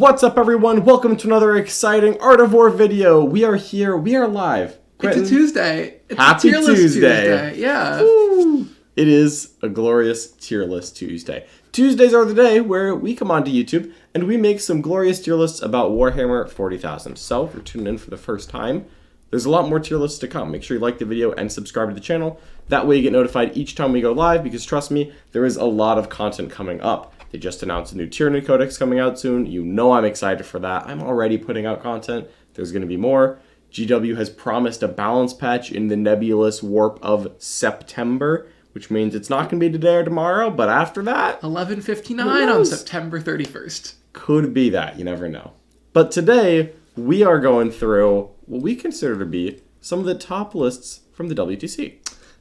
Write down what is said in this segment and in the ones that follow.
What's up, everyone? Welcome to another exciting Art of War video. We are here. We are live. Quinton, it's a Tuesday. It's Happy a tier list Tuesday. Yeah. Woo. It is a glorious tier list Tuesday. Tuesdays are the day where we come onto YouTube and we make some glorious tier lists about Warhammer 40,000. So if you're tuning in for the first time, there's a lot more tier lists to come. Make sure you like the video and subscribe to the channel. That way you get notified each time we go live, because trust me, there is a lot of content coming up. They just announced a new Tyranny Codex coming out soon. You know I'm excited for that. I'm already putting out content. There's going to be more. GW has promised a balance patch in the nebulous warp of September, which means it's not going to be today or tomorrow, but after that... 11:59 on September 31st. Could be that. You never know. But today, we are going through what we consider to be some of the top lists from the WTC.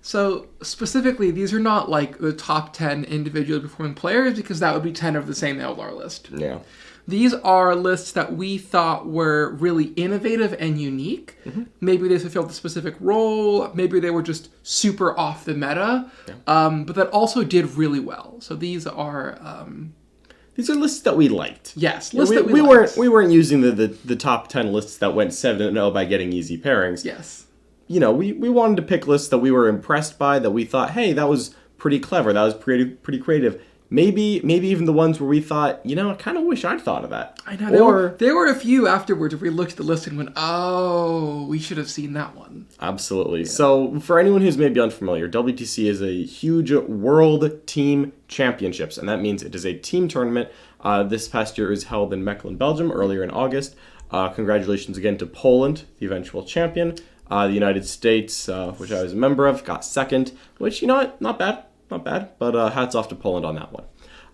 So, specifically, these are not like the top 10 individually performing players, because that would be 10 of the same Eldar list. Yeah. These are lists that we thought were really innovative and unique. Mm-hmm. Maybe they fulfilled a specific role. Maybe they were just super off the meta. Yeah. But that also did really well. So these are lists that we liked. Yes, lists that we liked. We weren't using the top 10 lists that went 7-0 by getting easy pairings. Yes. You know, we wanted to pick lists that we were impressed by, that we thought, hey, that was pretty clever, that was pretty creative. Maybe even the ones where we thought, you know, I kind of wish I'd thought of that. I know. There were a few afterwards where we looked at the list and went, oh, we should have seen that one. Absolutely. Yeah. So for anyone who's maybe unfamiliar, WTC is a huge world team championships, and that means it is a team tournament. This past year is held in Mechelen, Belgium, earlier in August. Congratulations again to Poland, the eventual champion. The United States, which I was a member of, got second, which, you know what, not bad, but hats off to Poland on that one.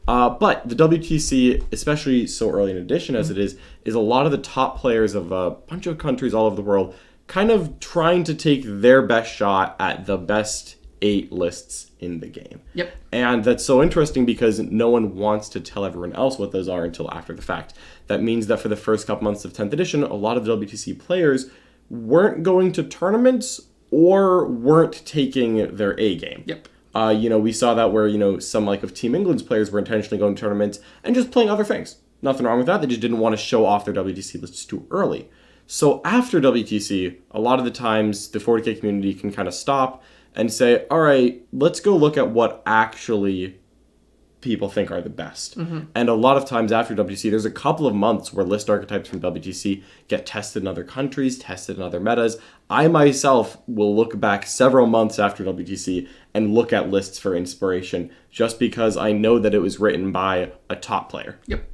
But the WTC, especially so early in edition as it is a lot of the top players of a bunch of countries all over the world kind of trying to take their best shot at the best 8 lists in the game. Yep. And that's so interesting because no one wants to tell everyone else what those are until after the fact. That means that for the first couple months of 10th edition, a lot of the WTC players weren't going to tournaments or weren't taking their A game. Yep. We saw that where, some like of Team England's players were intentionally going to tournaments and just playing other things. Nothing wrong with that. They just didn't want to show off their WTC lists too early. So after WTC, a lot of the times the 40K community can kind of stop and say, all right, let's go look at what actually people think are the best. Mm-hmm. And a lot of times after WTC, there's a couple of months where list archetypes from WTC get tested in other countries, tested in other metas. I myself will look back several months after WTC and look at lists for inspiration, just because I know that it was written by a top player. Yep.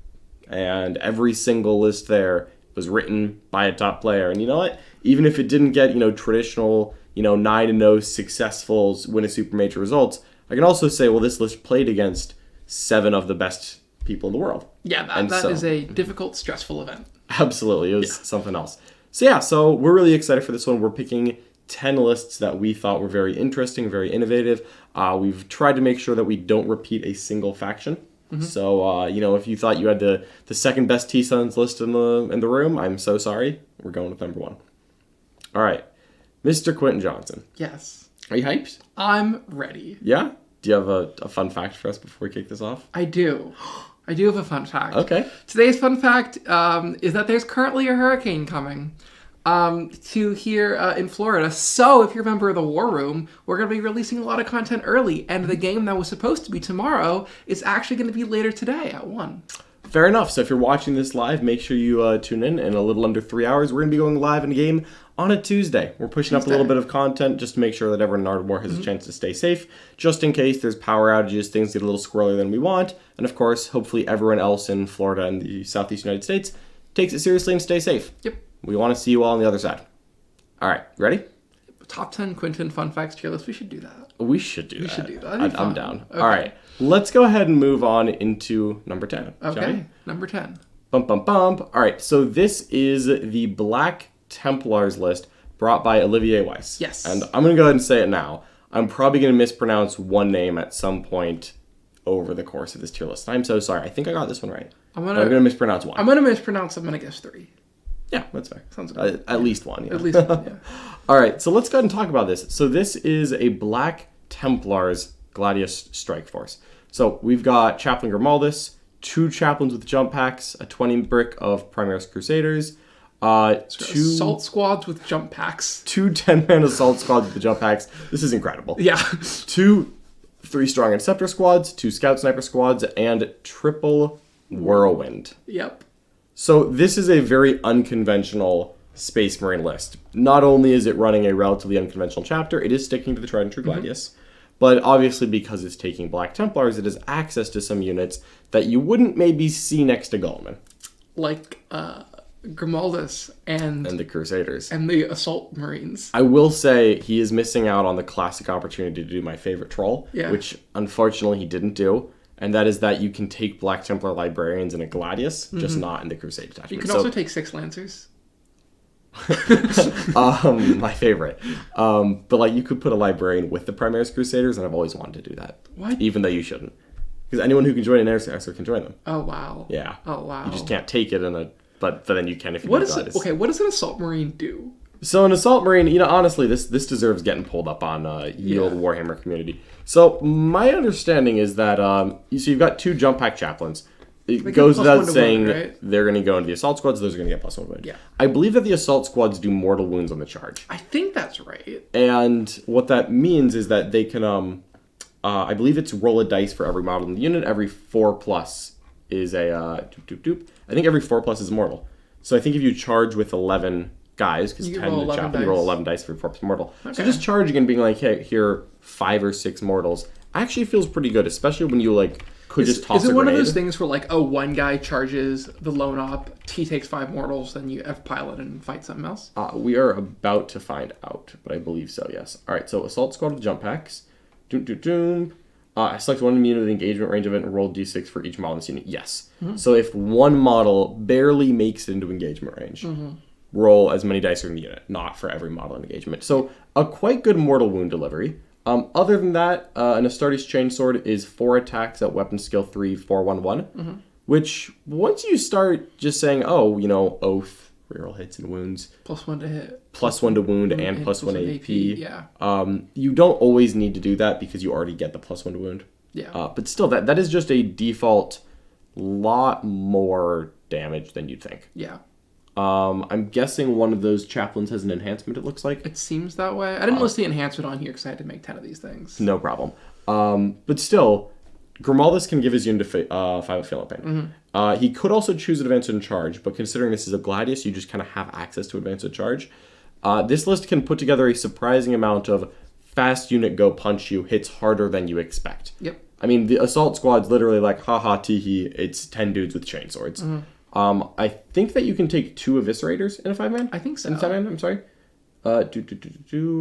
And every single list there was written by a top player. And you know what? Even if it didn't get, traditional, 9-0 successful win a super major results, I can also say, well, this list played against 7 of the best people in the world. Yeah, that is a difficult, stressful event. Absolutely. It was something else. So we're really excited for this one. We're picking 10 lists that we thought were very interesting, very innovative. We've tried to make sure that we don't repeat a single faction. Mm-hmm. So, if you thought you had the second best T-Suns list in the room, I'm so sorry. We're going with number 1. All right. Mr. Quinton Johnson. Yes. Are you hyped? I'm ready. Yeah? Do you have a fun fact for us before we kick this off? I do. I do have a fun fact. Okay. Today's fun fact is that there's currently a hurricane coming to here in Florida. So if you're a member of the War Room, we're going to be releasing a lot of content early. And the game that was supposed to be tomorrow is actually going to be later today at 1. Fair enough. So if you're watching this live, make sure you tune in a little under 3 hours. We're going to be going live in a game on a Tuesday. We're pushing up a little bit of content just to make sure that everyone in Art of War has a chance to stay safe, just in case there's power outages, things get a little squirrelier than we want. And of course, hopefully everyone else in Florida and the Southeast United States takes it seriously and stays safe. Yep. We want to see you all on the other side. All right, ready? Top 10 Quinton fun facts tier list. We should do that. We should do that. We should do that. I'm down. Okay. All right, let's go ahead and move on into number 10. Okay, number 10. Bump. All right, so this is the Black Templars list brought by Olivier Weiss. Yes. And I'm going to go ahead and say it now. I'm probably going to mispronounce one name at some point over the course of this tier list. I'm so sorry. I think I got this one right. I'm going to mispronounce one. I'm going to mispronounce. I'm going to guess 3. Yeah, that's fair. Sounds good. At least one. Yeah. At least one, yeah. All right, so let's go ahead and talk about this. So this is a Black Templars Gladius Strike Force. So we've got Chaplain Grimaldus, 2 chaplains with jump packs, a 20 brick of Primaris Crusaders, 2 assault squads with jump packs. 2 10-man assault squads with the jump packs. This is incredible. Yeah. 2 3-strong interceptor squads, 2 scout sniper squads, and triple whirlwind. Yep. So this is a very unconventional Space Marine list. Not only is it running a relatively unconventional chapter, it is sticking to the tried and true Gladius. But obviously, because it's taking Black Templars, it has access to some units that you wouldn't maybe see next to Guilliman. Like Grimaldus and the Crusaders. And the Assault Marines. I will say he is missing out on the classic opportunity to do my favorite troll, which unfortunately he didn't do. And that is that you can take Black Templar Librarians in a Gladius, just not in the Crusade attachment. You can also take 6 Lancers. My favorite. But like you could put a Librarian with the Primaris Crusaders, and I've always wanted to do that. What? Even though you shouldn't. Because anyone who can join an Intercessor can join them. Oh, wow. Yeah. Oh, wow. You just can't take it in a... But then you can if you what do is Gladius. it? Okay, what does an Assault Marine do? So an Assault Marine, honestly, this deserves getting pulled up on Yield Warhammer community. So my understanding is that so you've got 2 jump pack chaplains. It goes without saying right? They're going to go into the assault squads. Those are going to get +1 wound. Yeah. I believe that the assault squads do mortal wounds on the charge. I think that's right. And what that means is that they can, I believe it's roll a dice for every model in the unit. Every 4+ is a, I think every 4+ is mortal. So I think if you charge with 11 guys, because 10 to chaplain, you roll 11 dice for 4 mortal. Okay. So just charging and being like, hey, here 5 or 6 mortals actually feels pretty good, especially when you like could just toss a grenade. Is it one of those things where like, one guy charges the lone op, he takes 5 mortals, then you F-pilot and fight something else? We are about to find out, but I believe so, yes. All right, so assault squad with jump packs. I select one unit with engagement range of it and roll d6 for each model in this unit. Yes. So if one model barely makes it into engagement range, roll as many dice in the unit, not for every model in engagement. So a quite good mortal wound delivery. Other than that, an Astartes Chainsword is 4 attacks at weapon skill 3, 4-1-1, which once you start just saying, oath, reroll hits and wounds. +1 to hit. +1 to wound and +1 AP. Yeah. You don't always need to do that because you already get the +1 to wound. Yeah. But still, that is just a default lot more damage than you'd think. Yeah. I'm guessing one of those chaplains has an enhancement, it looks like. It seems that way. I didn't list the enhancement on here because I had to make 10 of these things. No problem. But still, Grimaldus can give his unit 5 of Failing Pain. He could also choose Advance and Charge, but considering this is a Gladius, you just kind of have access to Advance and Charge. This list can put together a surprising amount of fast unit go punch you, hits harder than you expect. Yep. I mean, the assault squad's literally like, haha, teehee, it's 10 dudes with chainswords. I think that you can take 2 Eviscerators in a 5-man? I think so. In a 7-man, I'm sorry.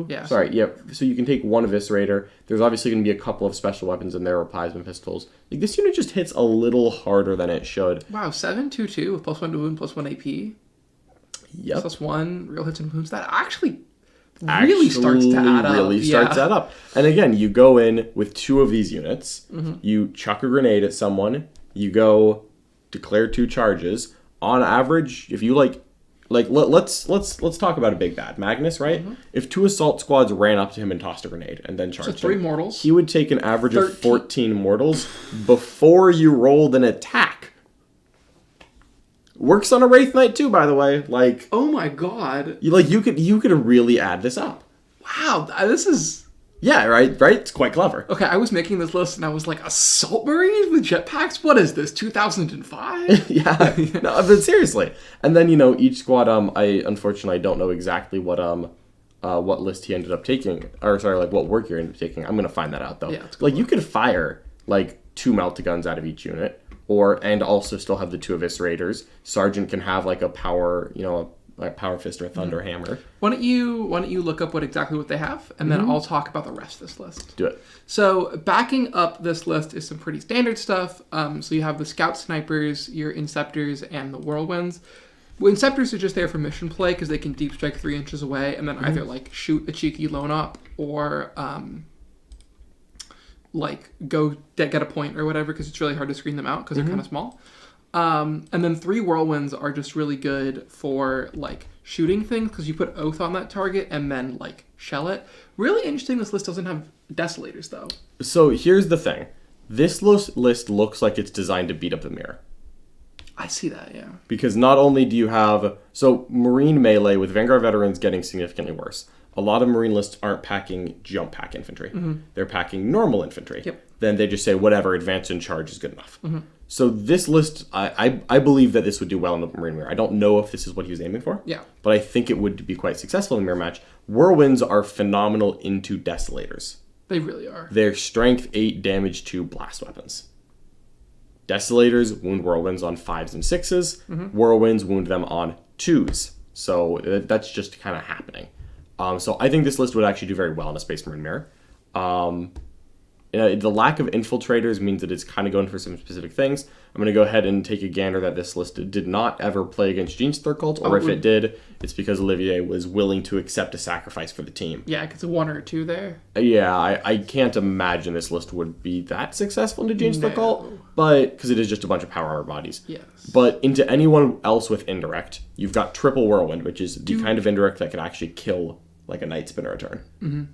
Yeah. Sorry, yeah. So you can take 1 Eviscerator. There's obviously going to be a couple of special weapons in there, or plasma pistols. Like, this unit just hits a little harder than it should. Wow, 7-2-2 with +1 to wound, +1 AP. Yep. +1 real hits and wounds. That actually really starts to add up. Really starts to add up. And again, you go in with 2 of these units. You chuck a grenade at someone. You go declare 2 charges. On average, if you let's talk about a big bad Magnus, right? If 2 assault squads ran up to him and tossed a grenade and then charged so 3 him, mortals. he would take an average of 14 mortals before you rolled an attack. Works on a Wraith Knight too, by the way. Like, oh my god, you could really add this up. Wow, this is. Yeah, right. It's quite clever. Okay, I was making this list and I was like, Assault Marines with jetpacks? What is this, 2005? Yeah, no, but seriously. And then, each squad, I don't know exactly what list he ended up taking. Or, sorry, what work he ended up taking. I'm going to find that out, though. Yeah, you could fire, 2 Meltaguns out of each unit, and also still have the 2 Eviscerators. Sergeant can have, a power, like Power Fist or Thunder Hammer. Why don't you look up exactly what they have, and then I'll talk about the rest of this list. Do it. So backing up this list is some pretty standard stuff. So you have the Scout Snipers, your Inceptors, and the Whirlwinds. Inceptors are just there for mission play because they can deep strike 3 inches away, and then either shoot a cheeky lone op or go get a point or whatever because it's really hard to screen them out because they're kind of small. And then 3 Whirlwinds are just really good for, shooting things, because you put Oath on that target and then, shell it. Really interesting, this list doesn't have Desolators, though. So, here's the thing. This list looks like it's designed to beat up the mirror. I see that, yeah. Because not only do you have... So, Marine melee with Vanguard veterans getting significantly worse. A lot of Marine lists aren't packing jump pack infantry. They're packing normal infantry. Yep. Then they just say, whatever, advance and charge is good enough. So this list, I believe that this would do well in the Marine Mirror. I don't know if this is what he was aiming for. Yeah. But I think it would be quite successful in the Mirror match. Whirlwinds are phenomenal into Desolators. They really are. They're strength 8 damage to blast weapons. Desolators wound Whirlwinds on 5s and 6s. Whirlwinds wound them on 2s. So that's just kind of happening. So I think this list would actually do very well in a Space Marine Mirror. The lack of infiltrators means that it's kind of going for some specific things. I'm going to go ahead and take a gander that this list did not ever play against Gene's Third Cult, or if it did, it's because Olivier was willing to accept a sacrifice for the team. Yeah, because 1 or 2 there. Yeah, I can't imagine this list would be that successful into Gene's Third Cult, but because it is just a bunch of power armor bodies. Yes. But into anyone else with indirect, you've got Triple Whirlwind, which is the kind of indirect that can actually kill like a Night Spinner a turn.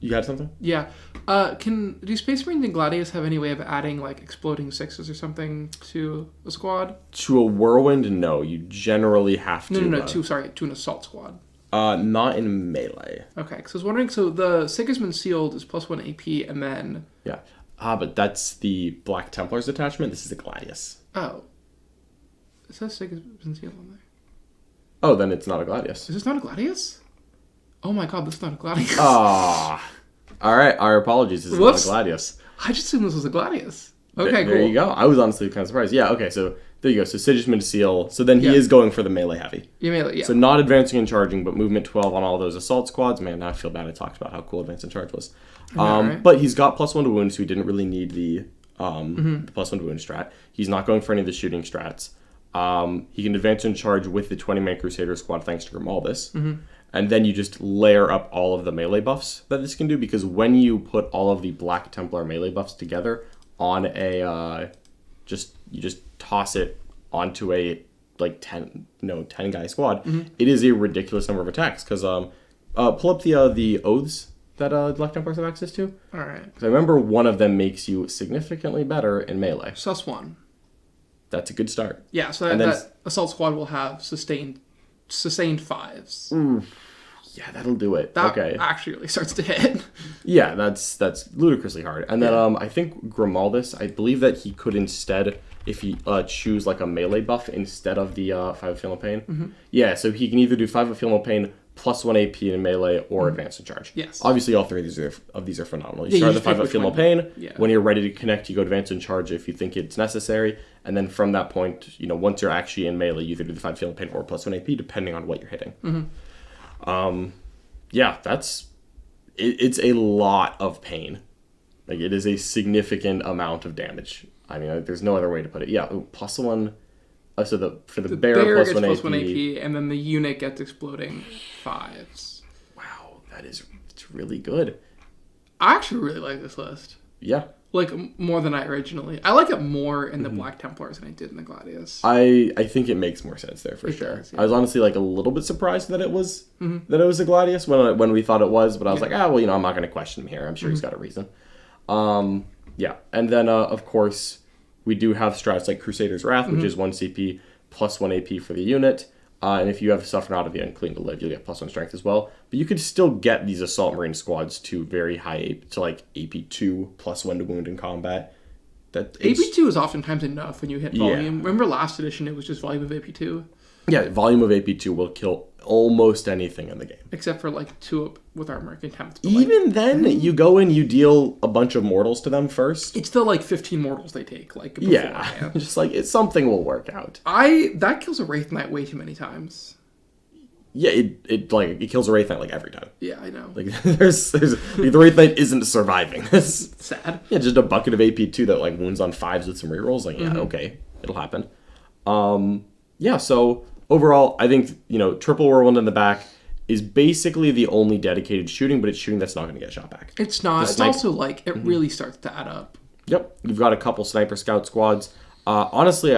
You got something? Yeah. Do Space Marines and Gladius have any way of adding like exploding 6s or something to a squad? To a Whirlwind, no. You generally have to... No. To an assault squad. Not in melee. Okay, because I was wondering, so the Sigismund Sealed is +1 AP, and then... Yeah. But that's the Black Templars attachment. This is the Gladius. Oh. It says Sigismund Sealed on there. Oh, then it's not a Gladius. Is this not a Gladius? Oh my god, this is not a Gladius. All right, our apologies. This is not a Gladius. I just assumed this was a Gladius. Okay, There cool. you go. I was honestly kind of surprised. Yeah, okay, so there you go. So Sigismund Seal. So then he is going for the melee heavy. Yeah. So not advancing and charging, but movement 12 on all those assault squads. Man, now I feel bad I talked about how cool advance and charge was. Right? But he's got +1 to wound, so he didn't really need the +1 to wound strat. He's not going for any of the shooting strats. He can advance and charge with the 20-man Crusader squad thanks to Grimaldus. And then you just layer up all of the melee buffs that this can do, because when you put all of the Black Templar melee buffs together on a you just toss it onto a like 10 guy squad, it is a ridiculous number of attacks. Because pull up the oaths that Black Templars have access to. All right. Because I remember one of them makes you significantly better in melee. +1. That's a good start. Yeah, so that assault squad will have sustained 5s. Yeah, that'll do it. That okay. actually really starts to hit. Yeah, that's ludicrously hard. And then I think Grimaldus, I believe that he could instead, if he choose like a melee buff instead of the 5 of Feel No Pain. Yeah, so he can either do 5 of Feel No Pain +1 AP in melee or advance and charge. Yes. Obviously, all 3 of these are phenomenal. You start the 5 of Feel No Pain. Yeah. When you're ready to connect, you go advance and charge if you think it's necessary. And then from that point, once you're actually in melee, you either do the 5 of Feel No Pain or +1 AP, depending on what you're hitting. Yeah, it's a lot of pain. Like, it is a significant amount of damage. I mean, there's no other way to put it. Yeah, +1. So for the bear gets +1 AP, and then the unit gets exploding 5s. Wow, it's really good. I actually really like this list. Yeah. Like, more than I originally. I like it more in the Black Templars than I did in the Gladius. I think it makes more sense there for sure. Does, yeah. I was honestly like a little bit surprised that it was a Gladius when we thought it was, but I was like, I'm not going to question him here. I'm sure he's got a reason. Yeah, and then of course we do have strats like Crusader's Wrath, which is 1 CP +1 AP for the unit. And if you have Suffer Not of the Unclean to live, you'll get +1 strength as well. But you could still get these Assault Marine squads to very high AP, to like AP2 +1 to wound in combat. AP2 is oftentimes enough when you hit volume. Yeah. Remember last edition, it was just volume of AP2? Yeah, volume of AP2 will kill almost anything in the game. Except for like 2 up with Armor Contempt. Even then, you go in, you deal a bunch of mortals to them first. It's still like 15 mortals they take. Like just like something will work out. That kills a Wraith Knight way too many times. Yeah, it kills a Wraith Knight like every time. Yeah, I know. Like the Wraith Knight isn't surviving this. Sad. Yeah, just a bucket of AP2 that like wounds on 5s with some rerolls. Like okay, it'll happen. Yeah, so overall, I think Triple Whirlwind in the back is basically the only dedicated shooting, but it's shooting that's not going to get shot back. It's not. It's also like it really starts to add up. Yep, you've got a couple Sniper Scout squads. Honestly,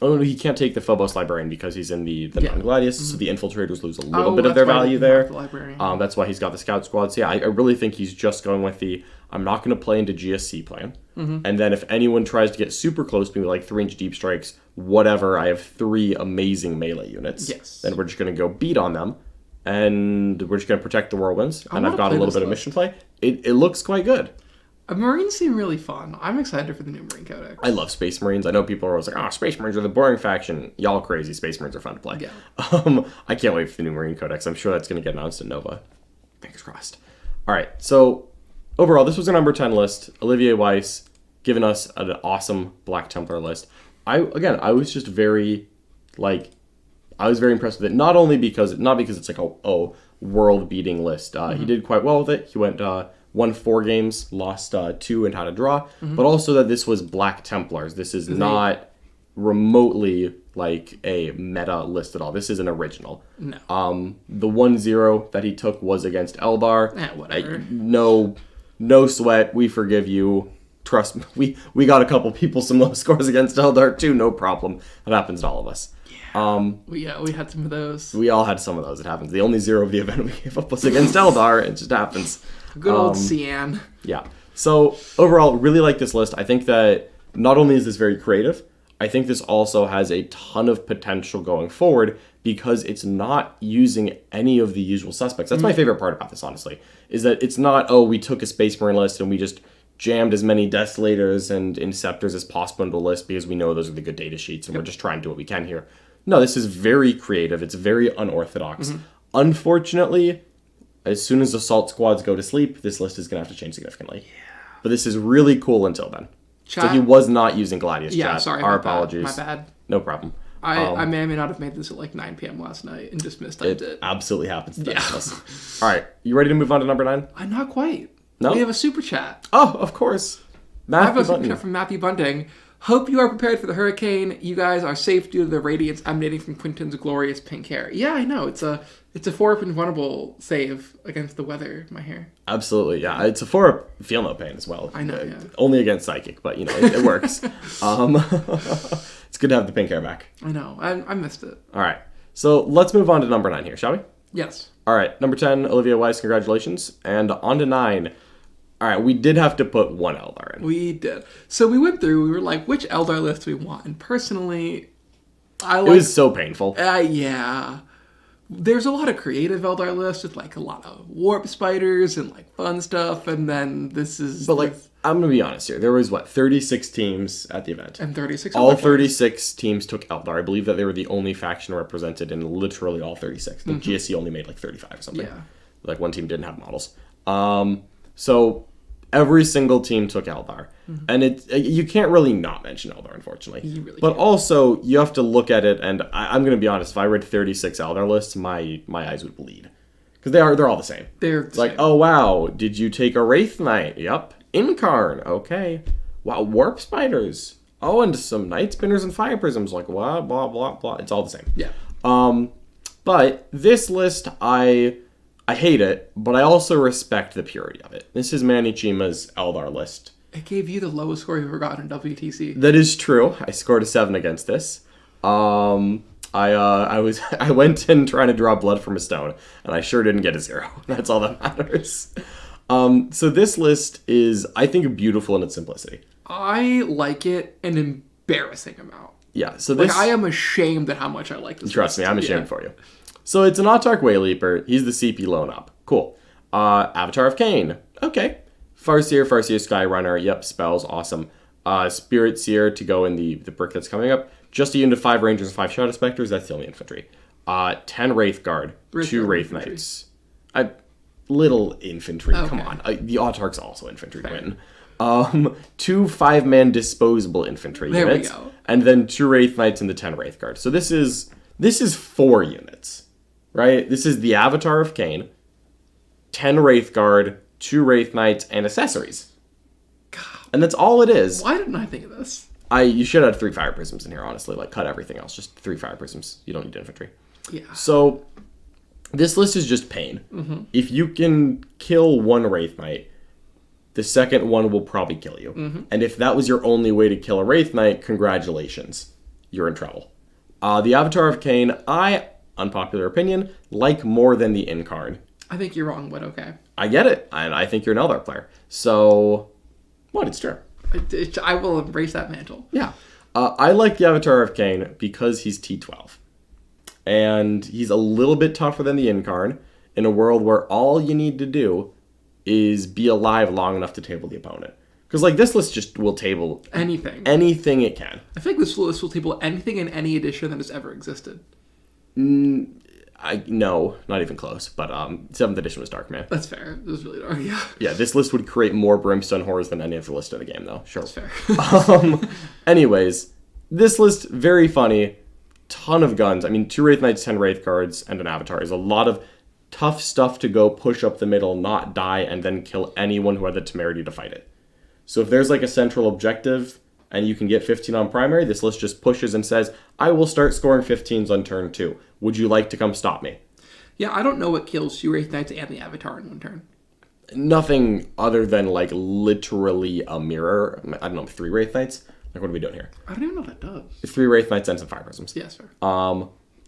Oh, no, he can't take the Phobos Librarian because he's in the non-Gladius, so the Infiltrators lose a little bit of that's their why value he there. has the Librarian. That's why he's got the Scout Squad. So yeah, I really think he's just going with the, I'm not going to play into GSC plan. And then if anyone tries to get super close to me with like 3-inch deep strikes, whatever, I have 3 amazing melee units. Yes. Then we're just going to go beat on them. And we're just going to protect the Whirlwinds. And I've got a play little this bit of list. mission play. It looks quite good. Marines seem really fun. I'm excited for the new Marine Codex. I love Space Marines. I know people are always like, Space Marines are the boring faction. Y'all crazy. Space Marines are fun to play. Yeah. I can't wait for the new Marine Codex. I'm sure that's going to get announced in Nova. Fingers crossed. All right. So, overall, this was our number 10 list. Olivier Weiss giving us an awesome Black Templar list. I was just very, I was very impressed with it. Not because it's like a world-beating list. He did quite well with it. He won 4 games, lost 2, and had a draw. But also that this was Black Templars. This is not remotely like a meta list at all. This is an original. No. The 1-0 that he took was against Eldar. Whatever. No sweat. We forgive you. Trust me. We got a couple people some low scores against Eldar too. No problem. That happens to all of us. We had some of those. We all had some of those. It happens. The only 0 of the event we gave up was against Eldar. It just happens. Good old Cian. Yeah. So overall, really like this list. I think that not only is this very creative, I think this also has a ton of potential going forward because it's not using any of the usual suspects. That's my favorite part about this, honestly, is that it's not, we took a Space Marine list and we just jammed as many Desolators and Inceptors as possible into a list because we know those are the good data sheets and we're just trying to do what we can here. No, this is very creative. It's very unorthodox. Unfortunately, as soon as assault squads go to sleep, this list is going to have to change significantly. Yeah. But this is really cool until then. Chat? So he was not using Gladius Yeah, chat. sorry. Our my bad. apologies. My bad. No problem. I may or may not have made this at like 9 p.m. last night and just mistyped it. Absolutely happens to us. All right. You ready to move on to number 9? Not quite. No? We have a super chat. Oh, of course. I have a super chat from Matthew Bunting. Hope you are prepared for the hurricane. You guys are safe due to the radiance emanating from Quinton's glorious pink hair. Yeah, I know. It's a 4-up invulnerable save against the weather, my hair. Absolutely, yeah. It's a 4-up feel no pain as well. I know, yeah. Only against psychic, but it works. It's good to have the pink hair back. I know. I missed it. All right. So let's move on to number 9 here, shall we? Yes. All right. Number 10, Olivia Weiss, congratulations. And on to 9. All right, we did have to put 1 Eldar in. We did. So we went through, we were like, which Eldar list do we want? And personally, It was so painful. Yeah. There's a lot of creative Eldar lists with like a lot of warp spiders and like fun stuff, and then this is... But like, I'm going to be honest here. There was, 36 teams at the event. And 36 all Eldar 36 teams took Eldar. I believe that they were the only faction represented in literally all 36. I think GSC only made like 35 or something. Yeah. Like one team didn't have models. So every single team took Eldar. And you can't really not mention Eldar, unfortunately. You really but can't. also, you have to look at it, and I'm going to be honest, if I read 36 Eldar lists, my eyes would bleed. Because they're all the same. They're It's like, oh wow, did you take a Wraith Knight? Yep. Incarn, okay. Wow, Warp Spiders. Oh, and some Night Spinners and Fire Prisms. Like, what? Blah, blah, blah. It's all the same. Yeah. But this list, I hate it, but I also respect the purity of it. This is Manny Chima's Eldar list. It gave you the lowest score you've ever gotten in WTC. That is true. I scored a 7 against this. I went in trying to draw blood from a stone, and I sure didn't get a 0. That's all that matters. So this list is, I think, beautiful in its simplicity. I like it an embarrassing amount. Yeah, so this... I am ashamed at how much I like this Trust list. me, I'm ashamed for you. So it's an Autarch Wayleaper. He's the CP Lone Up. Cool. Avatar of Cain. Okay. Farseer, Skyrunner. Yep, spells. Awesome. Spirit Seer to go in the brick that's coming up. Just a unit of 5 Rangers and 5 Shadow Specters. That's the only infantry. 10 Wraith Guard. 2 Wraith Knights. Little infantry. Okay. Come on. The Autarch's also infantry, Quinton. 2 5-man disposable infantry units. There we go. And then 2 Wraith Knights and the 10 Wraith Guard. So this is 4 units, right? This is the Avatar of Cain, 10 Wraith Guard, 2 Wraith Knights, and accessories. God. And that's all it is. Why didn't I think of this? You should have 3 Fire Prisms in here, honestly. Like, cut everything else. Just 3 Fire Prisms. You don't need infantry. Yeah. So, this list is just pain. Mm-hmm. If you can kill 1 Wraith Knight, the second one will probably kill you. Mm-hmm. And if that was your only way to kill a Wraith Knight, congratulations. you're in trouble. The Avatar of Khaine, unpopular opinion, like more than the Incarn. I think you're wrong, but okay. I get it, and I think you're an Eldar player. So, what? It's true. I will embrace that mantle. Yeah. I like the Avatar of Khaine because he's T12. And he's a little bit tougher than the Incarn in a world where all you need to do is be alive long enough to table the opponent. Because, like, this list just will table anything it can. I think this list will table anything in any edition that has ever existed. No, not even close. But 7th edition was dark, man. That's fair. It was really dark, yeah. Yeah, this list would create more Brimstone horrors than any other list in the game, though. Sure. That's fair. Anyways, this list, very funny. Ton of guns. I mean, 2 Wraith Knights, 10 Wraith cards, and an Avatar is a lot of tough stuff to go push up the middle, not die, and then kill anyone who had the temerity to fight it. So if there's like a central objective and you can get 15 on primary, this list just pushes and says, I will start scoring 15s on turn 2. Would you like to come stop me? Yeah, I don't know what kills 2 Wraith Knights and the Avatar in one turn. Nothing other than like literally a mirror. I don't know, 3 Wraith Knights? Like, what are we doing here? I don't even know what that does. 3 Wraith Knights and some Fire Prisms. Yes, fair.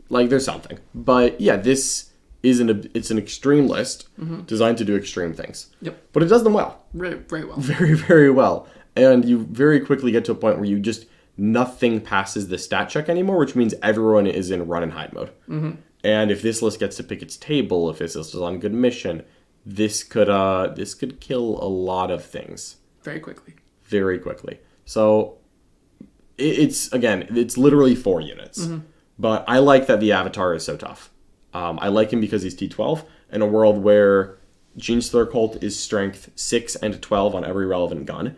Like, there's something. But yeah, this is it's an extreme list designed to do extreme things. Yep. But it does them well. Very, very well. Very, very well. And you very quickly get to a point where you just, nothing passes the stat check anymore, which means everyone is in run and hide mode. Mm-hmm. And if this list gets to pick its table, if this list is on good mission, this could kill a lot of things. Very quickly. Very quickly. So, it's literally 4 units. Mm-hmm. But I like that the Avatar is so tough. I like him because he's T12 in a world where Genestealer Cult is strength 6 and 12 on every relevant gun.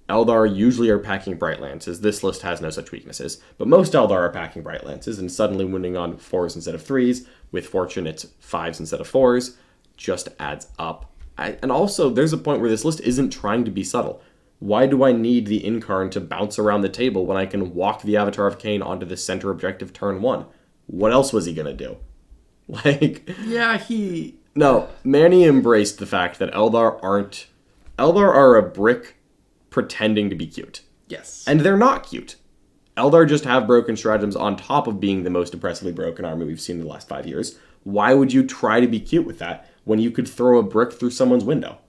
Eldar usually are packing Bright Lances. This list has no such weaknesses. But most Eldar are packing Bright Lances and suddenly winning on 4s instead of 3s. With Fortune, it's 5s instead of 4s. Just adds up. And also, there's a point where this list isn't trying to be subtle. Why do I need the Incarn to bounce around the table when I can walk the Avatar of Khaine onto the center objective turn 1? What else was he going to do? No, Manny embraced the fact that Eldar are a brick pretending to be cute. Yes. And they're not cute. Eldar just have broken stratagems on top of being the most impressively broken army we've seen in the last 5 years. Why would you try to be cute with that when you could throw a brick through someone's window?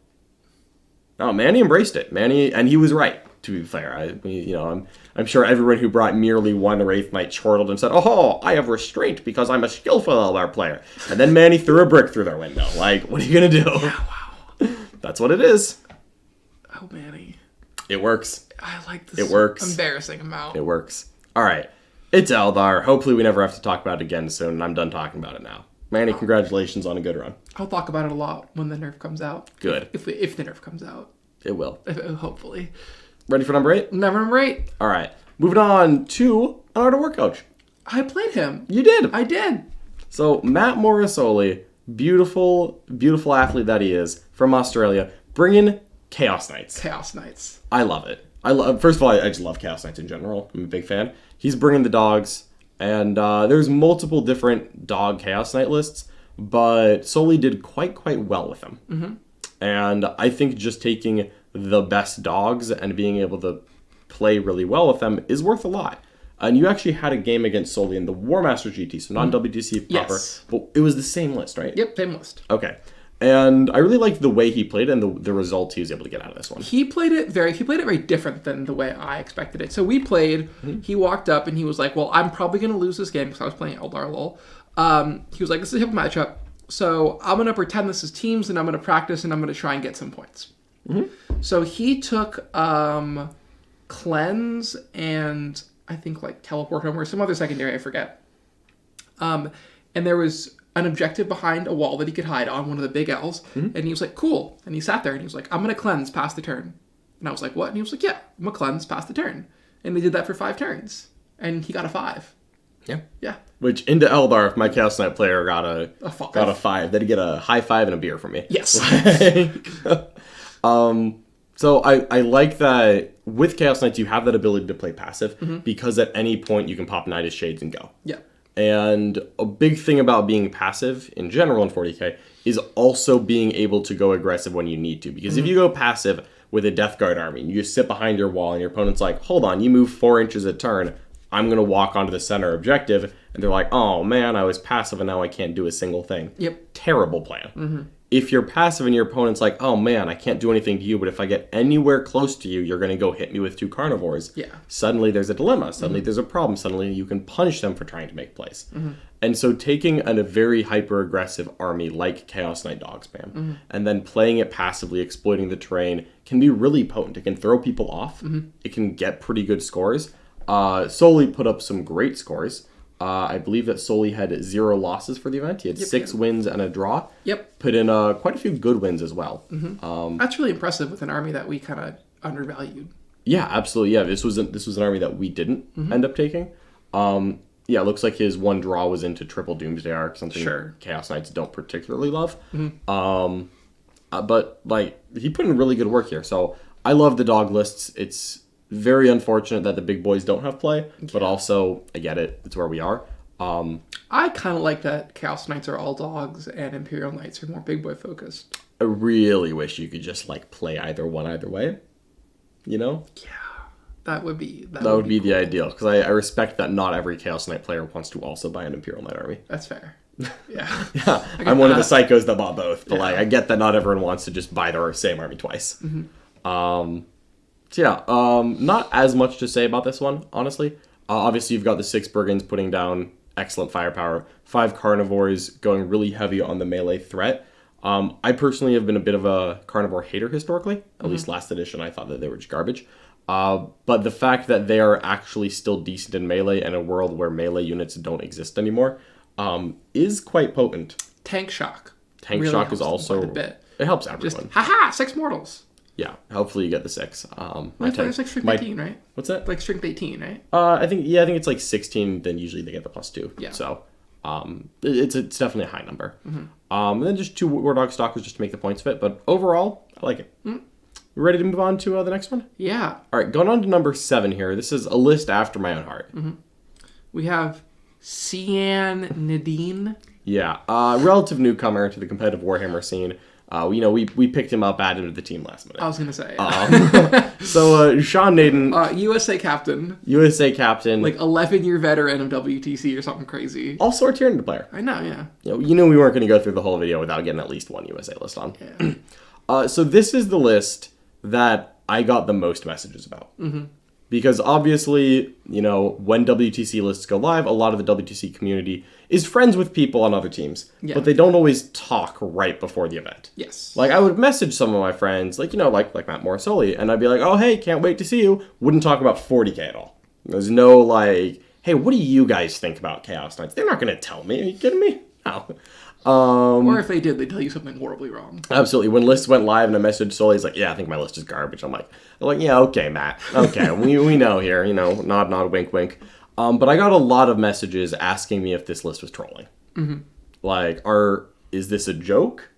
No, Manny embraced it. And he was right, to be fair. I'm sure everyone who brought merely 1 Wraith Knight chortled and said, oh, I have restraint because I'm a skillful Eldar player. And then Manny threw a brick through their window. Like, what are you going to do? Yeah, wow. That's what it is. Oh, Manny. It works. I like this. It works. Embarrassing amount. It works. All right. It's Eldar. Hopefully we never have to talk about it again soon, and I'm done talking about it now. Manny, congratulations on a good run. I'll talk about it a lot when the nerf comes out. Good. If the nerf comes out. It will. Hopefully. Ready for number 8? Number 8. All right. Moving on to an Art of War coach. I played him. You did. I did. So Matt Morrisoli, beautiful, beautiful athlete that he is, from Australia, bringing Chaos Knights. Chaos Knights. I love it. First of all, I just love Chaos Knights in general. I'm a big fan. He's bringing the dogs, and there's multiple different dog Chaos Knight lists, but Soli did quite well with them. Mm-hmm. And I think just taking the best dogs and being able to play really well with them is worth a lot. And you actually had a game against Soli in the War Master GT, so not WTC proper, yes. But it was the same list, right? Yep, same list. Okay. And I really liked the way he played and the results he was able to get out of this one. He played it very different than the way I expected it. So we played, he walked up and he was like, well, I'm probably going to lose this game because I was playing Eldar LOL. He was like, this is a hip matchup. So I'm going to pretend this is teams and I'm going to practice and I'm going to try and get some points. Mm-hmm. So he took Cleanse and I think like Teleport Home or some other secondary, I forget. And there was an objective behind a wall that he could hide on, one of the big L's. Mm-hmm. And he was like, cool. And he sat there and he was like, I'm going to cleanse, pass the turn. And I was like, what? And he was like, yeah, I'm going to cleanse, pass the turn. And they did that for 5 turns. And he got a 5. Yeah. Yeah. Which, into Eldar, if my Chaos Knight player got a 5, they'd get a high 5 and a beer from me. Yes. So I like that with Chaos Knights, you have that ability to play passive because at any point you can pop Knight of Shades and go. Yeah. And a big thing about being passive in general in 40k is also being able to go aggressive when you need to. Because if you go passive with a Death Guard army and you just sit behind your wall and your opponent's like, hold on, you move 4 inches a turn, I'm going to walk onto the center objective, and they're like, oh man, I was passive and now I can't do a single thing. Yep. Terrible plan. If you're passive and your opponent's like, oh man, I can't do anything to you, but if I get anywhere close to you, you're going to go hit me with 2 carnivores. Yeah. Suddenly there's a dilemma. Suddenly there's a problem. Suddenly you can punish them for trying to make plays. And so taking a very hyper-aggressive army like Chaos Knight Dogspam, and then playing it passively, exploiting the terrain, can be really potent. It can throw people off. It can get pretty good scores. Soli put up some great scores. I believe that Soli had 0 losses for the event. He had 6 wins and a draw. Yep. Put in quite a few good wins as well. That's really impressive with an army that we kind of undervalued. Yeah, absolutely. Yeah, this was an army that we didn't end up taking. Yeah, it looks like his 1 draw was into Triple Doomsday Arc, something Chaos Knights don't particularly love. But like he put in really good work here. So I love the dog lists. It's very unfortunate that the big boys don't have play, but also I get it. It's where we are. I kind of like that Chaos Knights are all dogs and Imperial Knights are more big boy focused. I really wish you could just like play either way. You know? Yeah, that would be that would be cool. The ideal, because I respect that not every Chaos Knight player wants to also buy an Imperial Knight army. That's fair. Yeah. Yeah, I'm one of the psychos that bought both, but like I get that not everyone wants to just buy their same army twice. So yeah, not as much to say about this one, honestly. Obviously, you've got the 6 Brigands putting down excellent firepower, 5 Carnivores going really heavy on the melee threat. I personally have been a bit of a Carnivore hater historically. At least last edition, I thought that they were just garbage. But the fact that they are actually still decent in melee in a world where melee units don't exist anymore is quite potent. Tank Shock. Tank really Shock is also... quite a bit. It helps everyone. Just, haha, 6 mortals. Yeah, hopefully you get the 6. It's like strength 18, right? What's that? Like strength 18, right? I think it's like 16. Then usually they get the +2. Yeah. So, it's definitely a high number. And then just 2 War Dog Stalkers just to make the points fit. But overall, I like it. You ready to move on to the next one? Yeah. All right, going on to number 7 here. This is a list after my own heart. We have Cian Nadine. Yeah, relative newcomer to the competitive Warhammer scene. We picked him up, added to the team last minute. I was going to say. So, Sean Naden. USA captain. Like 11-year veteran of WTC or something crazy. Also a Tyranid player. I know, yeah. You knew we weren't going to go through the whole video without getting at least one USA list on. Yeah. So this is the list that I got the most messages about. Because obviously, when WTC lists go live, a lot of the WTC community is friends with people on other teams. Yeah. But they don't always talk right before the event. Yes. Like, I would message some of my friends, like Matt Morrisoli, and I'd be like, oh, hey, can't wait to see you. Wouldn't talk about 40k at all. There's no, like, hey, what do you guys think about Chaos Knights? They're not going to tell me. Are you kidding me? No. Or if they did, they'd tell you something horribly wrong. Absolutely. When lists went live and I messaged Sully, he's like, yeah, I think my list is garbage. I'm like, yeah, okay, Matt. Okay, we know here, nod, wink, wink. But I got a lot of messages asking me if this list was trolling. Like, is this a joke?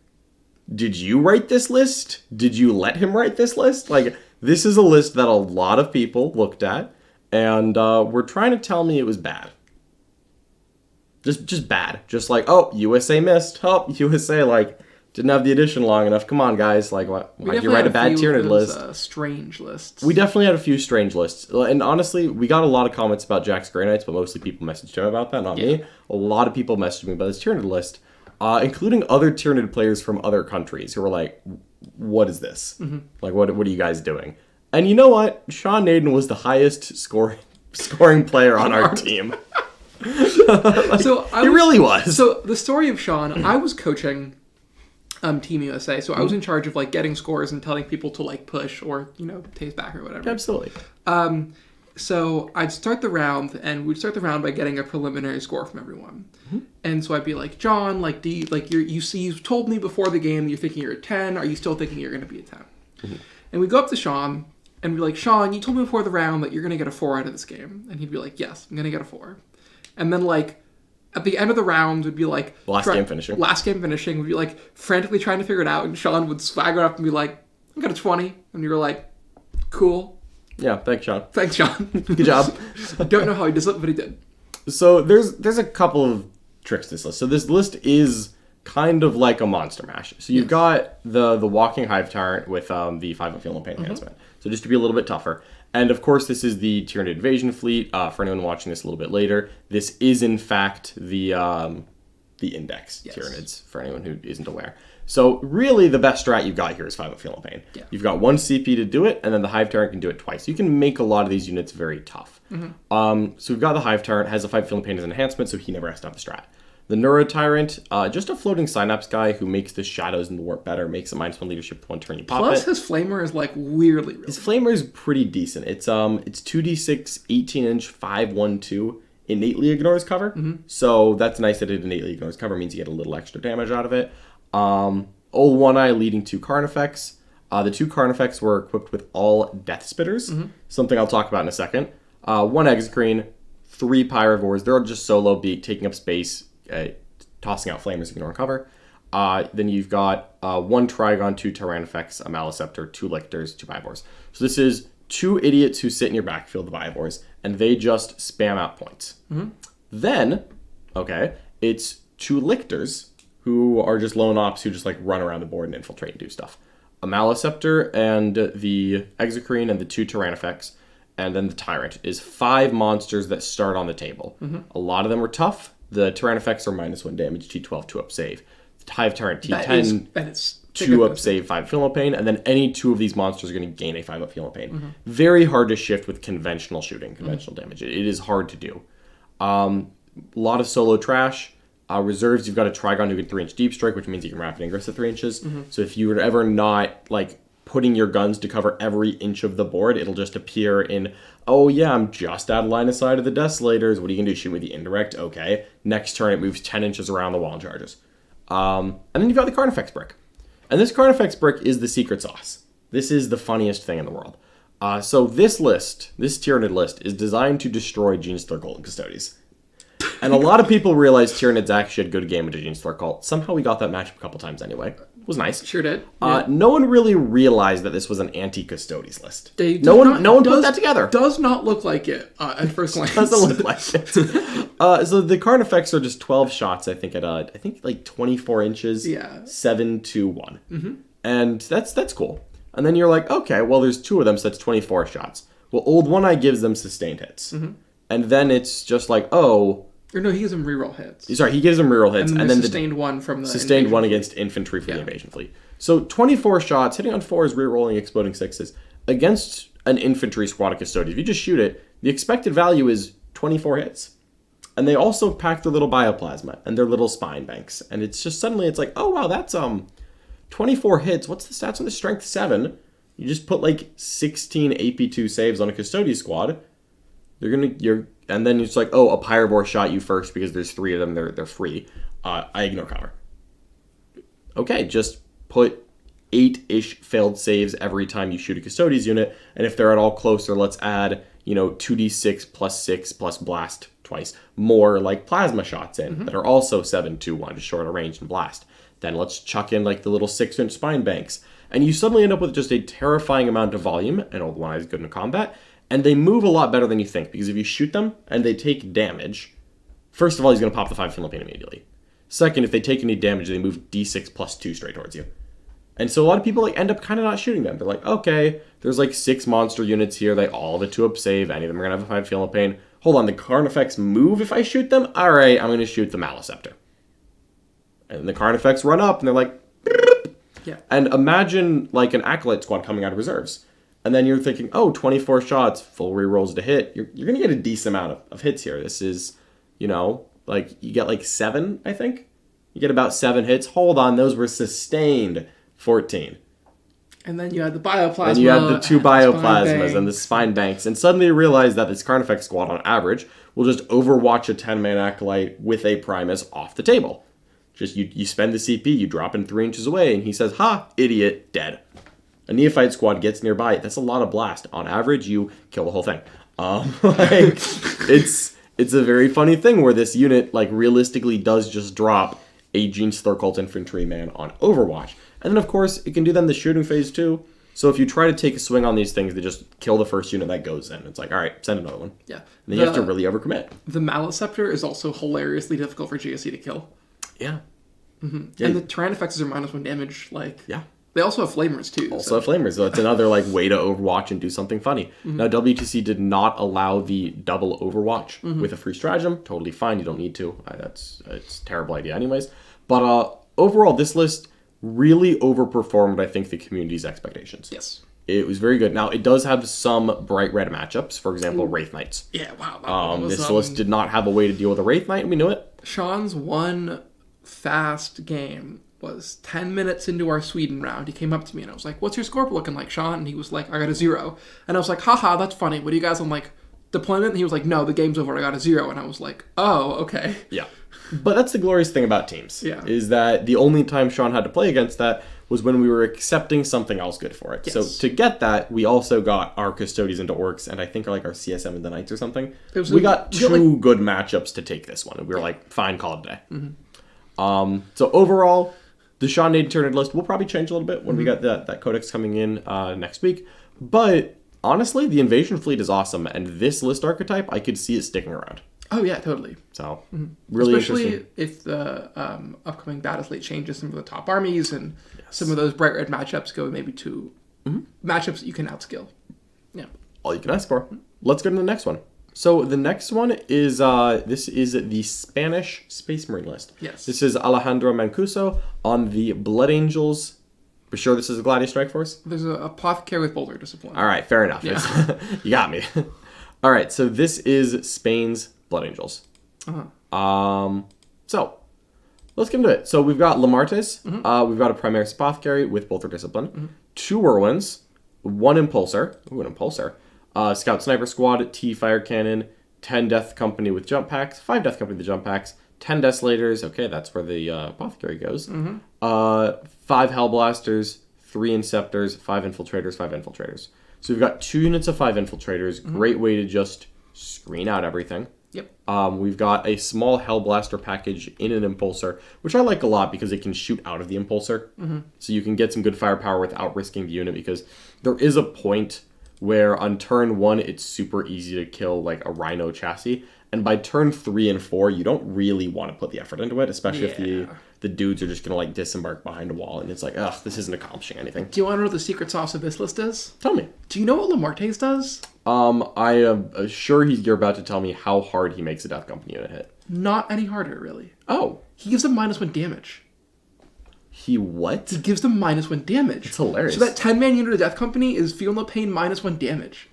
Did you write this list? Did you let him write this list? Like, this is a list that a lot of people looked at and were trying to tell me it was bad. Just bad. Just like, oh, USA missed. Oh, USA, didn't have the edition long enough. Come on, guys. Like, why'd you write a bad Tyranid list? Strange lists. We definitely had a few strange lists. And honestly, we got a lot of comments about Jack's Grey Knights, but mostly people messaged him about that, not me. A lot of people messaged me about this Tyranid list, including other Tyranid players from other countries who were like, what is this? Like, what are you guys doing? And you know what? Sean Naden was the highest scoring player on our team. He really was. So the story of Sean, I was coaching Team USA, so I was in charge of getting scores and telling people to push or taste back or whatever. Absolutely. So I'd start the round, and we'd start the round by getting a preliminary score from everyone. And so I'd be like, John, you've told me before the game you're thinking you're a 10. Are you still thinking you're going to be a 10? And we'd go up to Sean and be like, Sean, you told me before the round that you're going to get a 4 out of this game. And he'd be like, yes, I'm going to get a 4. And then, at the end of the round, would be like... Last game finishing. Would be, frantically trying to figure it out. And Sean would swagger up and be like, I got a 20. And you were like, cool. Yeah, thanks, Sean. Good job. I don't know how he does it, but he did. So, there's a couple of tricks to this list. So, this list is kind of like a monster mash. So, you've got the Walking Hive Tyrant with the 5 of Field and Pain Enhancement. So, just to be a little bit tougher. And of course, this is the Tyranid invasion fleet. For anyone watching this a little bit later, this is in fact the index Tyranids, for anyone who isn't aware. So really, the best strat you've got here is 5 up Feel No Pain. Yeah. You've got 1 CP to do it, and then the Hive Tyrant can do it twice. You can make a lot of these units very tough. So we've got the Hive Tyrant, has a 5 Feel No Pain as an enhancement, so he never has to have the strat. The Neuro Tyrant, just a floating Synapse guy who makes the shadows and the warp better, makes a -1 leadership 1 turn you pop Plus, it. his Flamer is like weirdly really His Flamer is pretty decent. It's 2d6, 18-inch, 5/1/2, innately ignores cover. So that's nice that it innately ignores cover, means you get a little extra damage out of it. Old One Eye leading 2 Carnifex. The 2 Carnifex were equipped with all Death Spitters, something I'll talk about in a second. 1 Exocrine, 3 Pyrovores. They're just solo beat, taking up space, tossing out Flamers, ignoring cover. Then you've got 1 Trigon, 2 Tyrannifex, a Maliceptor, 2 Lictors, 2 Bivores. So this is 2 idiots who sit in your backfield, the Bivores, and they just spam out points. Then, it's 2 Lictors, who are just lone ops who just like run around the board and infiltrate and do stuff. A Maliceptor and the Exocrine and the 2 Tyrannifex, and then the Tyrant is 5 monsters that start on the table. A lot of them are tough. The Tyrannifex are -1 damage, T12, 2 up save. The Hive Tyrant, T10, that is 2 up save, 5 Feel No Pain, and then any 2 of these monsters are going to gain a 5 up Feel No Pain. Very hard to shift with conventional shooting, conventional damage. It is hard to do. A lot of solo trash. Reserves, you've got a Trigon who can 3-inch deep strike, which means you can rapid ingress at 3 inches. So if you were ever not like putting your guns to cover every inch of the board, it'll just appear in, oh yeah, I'm just out of line of sight of the Desolators. What are you going to do? Shoot with the indirect? Okay. Next turn, it moves 10 inches around the wall and charges. And then you've got the Carnifex Brick. And this Carnifex Brick is the secret sauce. This is the funniest thing in the world. So this list, this Tyranid list, is designed to destroy Gene Stealer Cult and Custodies. And a lot of people realize Tyranids actually had good game into Gene Stealer Cult. Somehow we got that matchup a couple times anyway. It was nice. Sure did. No one really realized that this was an anti-Custodies list. No one put that together. Does not look like it at first glance. Doesn't look like it. So the Carnifex are just 12 shots, I think, at like 24 inches. Yeah. 7-1. And that's cool. And then you're like, okay, well, there's 2 of them, so that's 24 shots. Well, Old One Eye gives them sustained hits. And then it's just like, oh... Or no, he gives them reroll hits. Sorry, he gives them reroll hits. And then sustained 1 from the sustained 1 against infantry for the invasion fleet. So 24 shots, hitting on 4s, rerolling, exploding 6s. Against an infantry squad of Custodians, if you just shoot it, the expected value is 24 hits. And they also pack their little bioplasma and their little spine banks. And it's just suddenly, it's like, oh wow, that's 24 hits. What's the stats on the strength 7? You just put like 16 AP2 saves on a Custodian squad. And then it's like, oh, a Pyrovore shot you first because there's 3 of them. They're free. I ignore cover. Okay, just put 8-ish failed saves every time you shoot a Custodians unit, and if they're at all closer, let's add 2d6 plus 6 plus blast twice more like plasma shots in that are also 7-2-1, just shorter range and blast. Then let's chuck in like the little 6-inch spine banks, and you suddenly end up with just a terrifying amount of volume. And Old One Eye is good in combat. And they move a lot better than you think, because if you shoot them and they take damage, first of all, he's going to pop the 5 Feel No Pain immediately. Second, if they take any damage, they move d6 plus 2 straight towards you. And so a lot of people end up kind of not shooting them. They're like, okay, there's like 6 monster units here. They all have a 2-up save. Any of them are going to have a 5 Feel No Pain. Hold on, the Carnifex move if I shoot them? All right, I'm going to shoot the Maliceptor. And the Carnifex run up, and they're like, yeah. And imagine like an Acolyte squad coming out of reserves. And then you're thinking, oh, 24 shots, full rerolls to hit. You're going to get a decent amount of hits here. This is, like you get like 7, I think. You get about 7 hits. Hold on, those were sustained 14. And then you had the bioplasma. And you had the 2 bioplasmas and the spine banks. And suddenly you realize that this Carnifex squad on average will just overwatch a 10-man Acolyte with a Primus off the table. Just you spend the CP, you drop him 3 inches away, and he says, ha, idiot, dead. A Neophyte squad gets nearby. That's a lot of blast. On average, you kill the whole thing. It's a very funny thing where this unit realistically does just drop a Gene Stealer Cult infantryman on Overwatch. And then, of course, it can do then the shooting phase too. So if you try to take a swing on these things, they just kill the first unit that goes in. It's like, all right, send another one. Yeah. And then you have to really overcommit. The Maliceptor is also hilariously difficult for GSC to kill. Yeah. Yeah. And the Tyrannifexes are -1 damage. Yeah. They also have flamers too. Also flamers. So that's another like way to Overwatch and do something funny. Now WTC did not allow the double Overwatch with a free stratagem. Totally fine. You don't need to. It's a terrible idea anyways. But overall, this list really overperformed, I think, the community's expectations. Yes. It was very good. Now, it does have some bright red matchups. For example, Wraith Knights. Yeah, wow. This list did not have a way to deal with a Wraith Knight, and we knew it. Sean's one fast game was 10 minutes into our Sweden round. He came up to me and I was like, what's your score looking like, Sean? And he was like, I got a 0. And I was like, haha, that's funny. What do you guys on like deployment? And he was like, no, the game's over. I got a 0. And I was like, oh, okay. Yeah. But that's the glorious thing about teams. Yeah. Is that the only time Sean had to play against that was when we were accepting something else good for it. Yes. So to get that, we also got our Custodians into Orcs and I think like our CSM into Knights or something. We got two good matchups to take this one. And we were like, fine, call it a day. So overall, the Sean Naden Turned list will probably change a little bit when we got that Codex coming in next week. But honestly, the Invasion Fleet is awesome. And this list archetype, I could see it sticking around. Oh, yeah, totally. So, really Especially interesting. if the upcoming Battle Slate changes some of the top armies and some of those bright red matchups go maybe to matchups that you can outskill. Yeah. All you can ask for. Let's go to the next one. So the next one is, this is the Spanish Space Marine list. Yes. This is Alejandro Mancuso on the Blood Angels. We're sure this is a Gladius Strike Force? There's a Apothecary with Boulder Discipline. All right, fair enough. Yeah. You got me. All right, so this is Spain's Blood Angels. So let's get into it. So we've got Lamartes. We've got a Primaris Apothecary with Bolter Discipline. 2 Whirlwinds. 1 Impulsor. Ooh, an Impulsor. Scout Sniper Squad, T Fire Cannon, 10 Death Company with jump packs, 5 Death Company with jump packs, 10 Desolators. Okay, that's where the Apothecary goes. 5 Hellblasters, 3 Inceptors, 5 Infiltrators, 5 Infiltrators. So we've got 2 units of 5 Infiltrators. Great way to just screen out everything. Yep. We've got a small Hellblaster package in an Impulsor, which I like a lot because it can shoot out of the Impulsor. So you can get some good firepower without risking the unit, because there is a point where on turn 1 it's super easy to kill like a Rhino chassis, and by turn 3 and 4 you don't really want to put the effort into it, especially if the dudes are just gonna like disembark behind a wall and it's like, ugh, this isn't accomplishing anything. Do you want to know what the secret sauce of this list is? Tell me. Do you know what Lamartes does? I am sure you're about to tell me how hard he makes a Death Company unit hit. Not any harder, really. Oh. He gives them -1 damage. He what? He gives them -1 damage. It's hilarious. So that 10-man unit of Death Company is Feel No Pain -1 damage.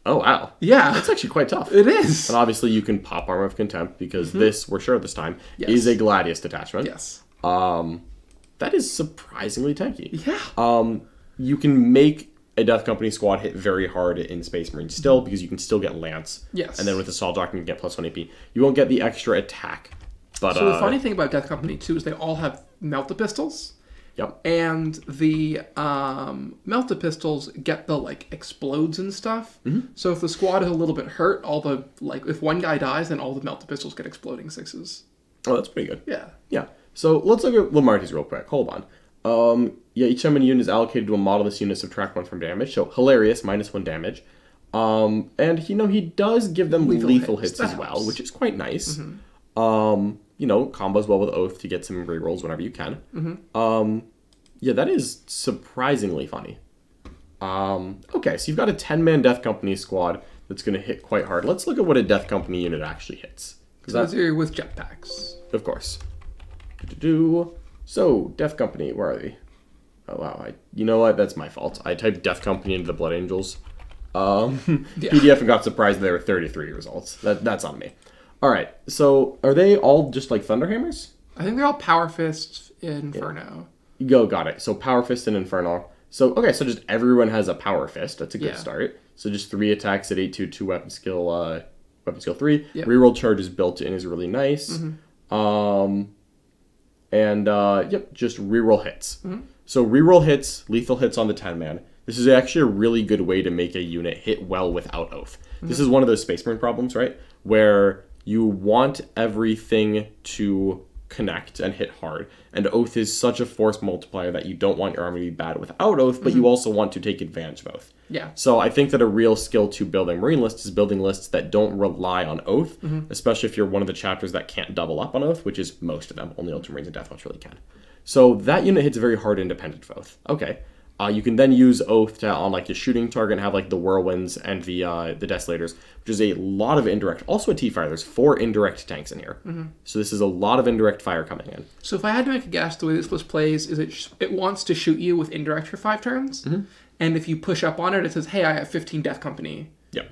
Oh, wow. Yeah. That's actually quite tough. It is. And obviously you can pop Armor of Contempt, because this, we're sure this time, is a Gladius detachment. Yes. That is surprisingly tanky. Yeah. You can make a Death Company squad hit very hard in Space Marine still, because you can still get Lance. Yes. And then with Assault Doctrine you can get +1 AP. You won't get the extra attack. But, So the funny thing about Death Company, too, is they all have Melt-A-Pistols. Yep. And the Melt-A-Pistols get the, like, explodes and stuff. So if the squad is a little bit hurt, all the, like, if one guy dies, then all the Melt-A-Pistols get exploding 6s. Oh, that's pretty good. Yeah. Yeah. So let's look at Lamartes real quick. Hold on. Yeah, each time a unit is allocated to a model, this unit subtract 1 from damage. So hilarious, -1 damage. And he does give them lethal hits as well, which is quite nice. Combos well with Oath to get some rerolls whenever you can. Yeah, that is surprisingly funny. Okay, so you've got a 10-man Death Company squad that's going to hit quite hard. Let's look at what a Death Company unit actually hits. Those are with jetpacks. Of course. So, Death Company, where are they? Oh, wow. You know what? That's my fault. I typed Death Company into the Blood Angels PDF and got surprised there were 33 results. That's on me. All right. So, are they all just like Thunderhammers? I think they're all Power Fist Inferno. Got it. So, Power Fist and Inferno. So, okay, so just everyone has a Power Fist. That's a good start. So, just 3 attacks at 8/2, 2 weapon skill 3. Yep. Reroll charges built in is really nice. Just reroll hits. So reroll hits, lethal hits on the 10-man. This is actually a really good way to make a unit hit well without Oath. This is one of those Space Marine problems, right? Where you want everything to connect and hit hard. And Oath is such a force multiplier that you don't want your army to be bad without Oath, but you also want to take advantage of Oath. Yeah. So I think that a real skill to building Marine lists is building lists that don't rely on Oath, especially if you're one of the chapters that can't double up on Oath, which is most of them. Only Ultramarines and Deathwatch really can. So that unit hits very hard independent of Oath. Okay. You can then use Oath on like your shooting target and have like the Whirlwinds and the Desolators, which is a lot of indirect. Also a T-Fire. There's 4 indirect tanks in here. So this is a lot of indirect fire coming in. So if I had to make a guess, the way this list plays is it wants to shoot you with indirect for 5 turns. And if you push up on it, it says, hey, I have 15 Death Company. Yep.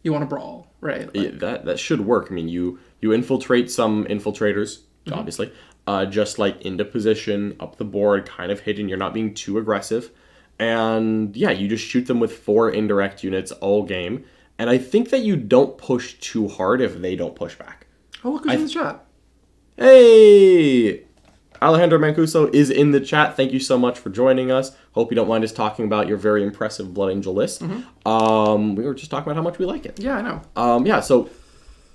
You want to brawl, right? Like, that should work. I mean, you infiltrate some infiltrators, obviously. Just like into position, up the board, kind of hidden. You're not being too aggressive. And yeah, you just shoot them with 4 indirect units all game. And I think that you don't push too hard if they don't push back. Oh, look who's in the chat. Hey! Alejandro Mancuso is in the chat. Thank you so much for joining us. Hope you don't mind us talking about your very impressive Blood Angel list. We were just talking about how much we like it. Yeah, I know. Yeah, so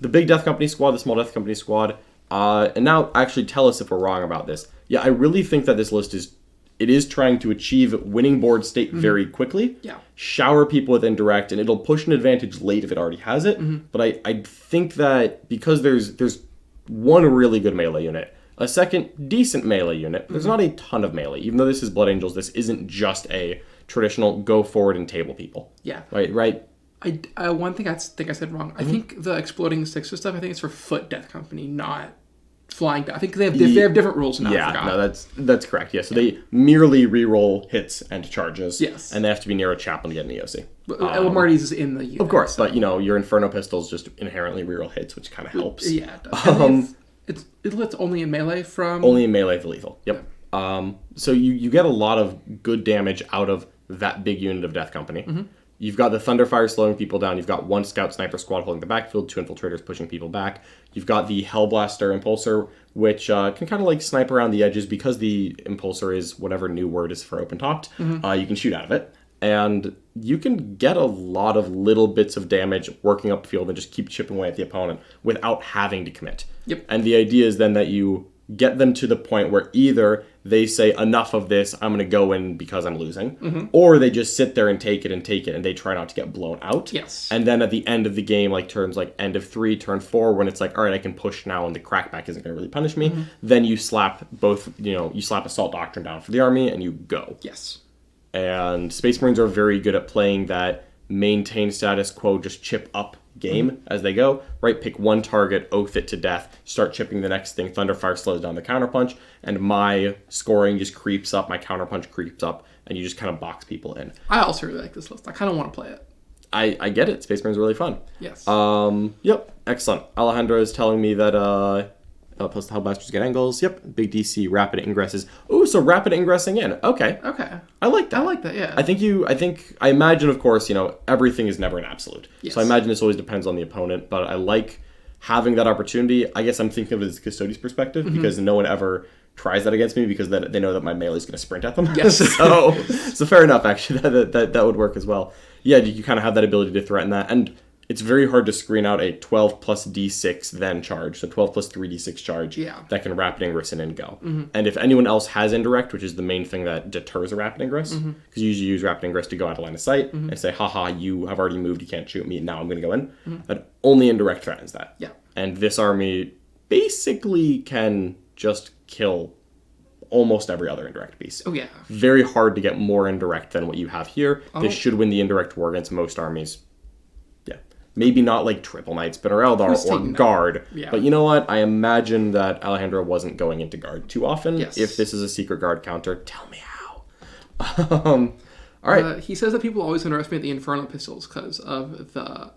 the big Death Company squad, the small Death Company squad. And now, actually, tell us if we're wrong about this. Yeah, I really think that this list is trying to achieve winning board state very quickly. Yeah. Shower people with indirect, and it'll push an advantage late if it already has it. But I think that because there's one really good melee unit, a second decent melee unit, there's not a ton of melee. Even though this is Blood Angels, this isn't just a traditional go forward and table people. Yeah. Right? One thing I think I said wrong. I think the exploding sixer stuff, I think it's for foot Death Company, not flying. I think they have different rules now. Yeah, no, that's correct. Yeah, so they merely re-roll hits and charges. Yes. And they have to be near a chaplain to get an EOC. But Marty's is in the unit. Of course, so. But your Inferno pistols just inherently re-roll hits, which kind of helps. Yeah, it does. It's only in melee from... Only in melee for lethal, yep. Yeah. So you get a lot of good damage out of that big unit of Death Company. You've got the Thunderfire slowing people down. You've got 1 Scout Sniper squad holding the backfield, 2 Infiltrators pushing people back. You've got the Hellblaster Impulsor, which can kind of like snipe around the edges because the Impulsor is whatever new word is for open-topped. You can shoot out of it. And you can get a lot of little bits of damage working up the field and just keep chipping away at the opponent without having to commit. Yep. And the idea is then that you get them to the point where either they say, enough of this, I'm going to go in because I'm losing, or they just sit there and take it, and they try not to get blown out. Yes. And then at the end of the game, like turns like end of 3, turn 4, when it's like, all right, I can push now and the crackback isn't going to really punish me, then you slap you slap Assault Doctrine down for the army and you go. Yes. And Space Marines are very good at playing that maintain status quo, just chip up game as they go, right? Pick one target, oath it to death, start chipping the next thing. Thunderfire slows down the counterpunch, and my scoring just creeps up, my counterpunch creeps up, and you just kind of box people in. I also really like this list. I kind of want to play it. I get it. Space Marines are really fun. Yes. Yep. Excellent. Alejandro is telling me that plus the Hellblasters get angles. Yep. Big DC rapid ingresses. Ooh, so rapid ingressing in. Okay. I like that. Yeah. I imagine, of course, everything is never an absolute. Yes. So I imagine this always depends on the opponent, but I like having that opportunity. I guess I'm thinking of it as a Custodes perspective because no one ever tries that against me because they know that my melee is going to sprint at them. Yes. so fair enough, actually. That would work as well. Yeah, you kind of have that ability to threaten that. And it's very hard to screen out a 12 plus d6 then charge, so 12 plus 3d6 charge that can rapid ingress in and go. And if anyone else has indirect, which is the main thing that deters a rapid ingress, because you usually use rapid ingress to go out of line of sight and say, haha, you have already moved, you can't shoot me, now I'm going to go in. But only indirect threatens that. Yeah. And this army basically can just kill almost every other indirect piece. Oh, yeah. Very hard to get more indirect than what you have here. This should win the indirect war against most armies. Maybe not like Triple Knights, but Eldar or Guard. Yeah. But you know what? I imagine that Alejandro wasn't going into Guard too often. Yes. If this is a secret Guard counter, tell me how. All right. He says that people always underestimate the Infernal pistols because of the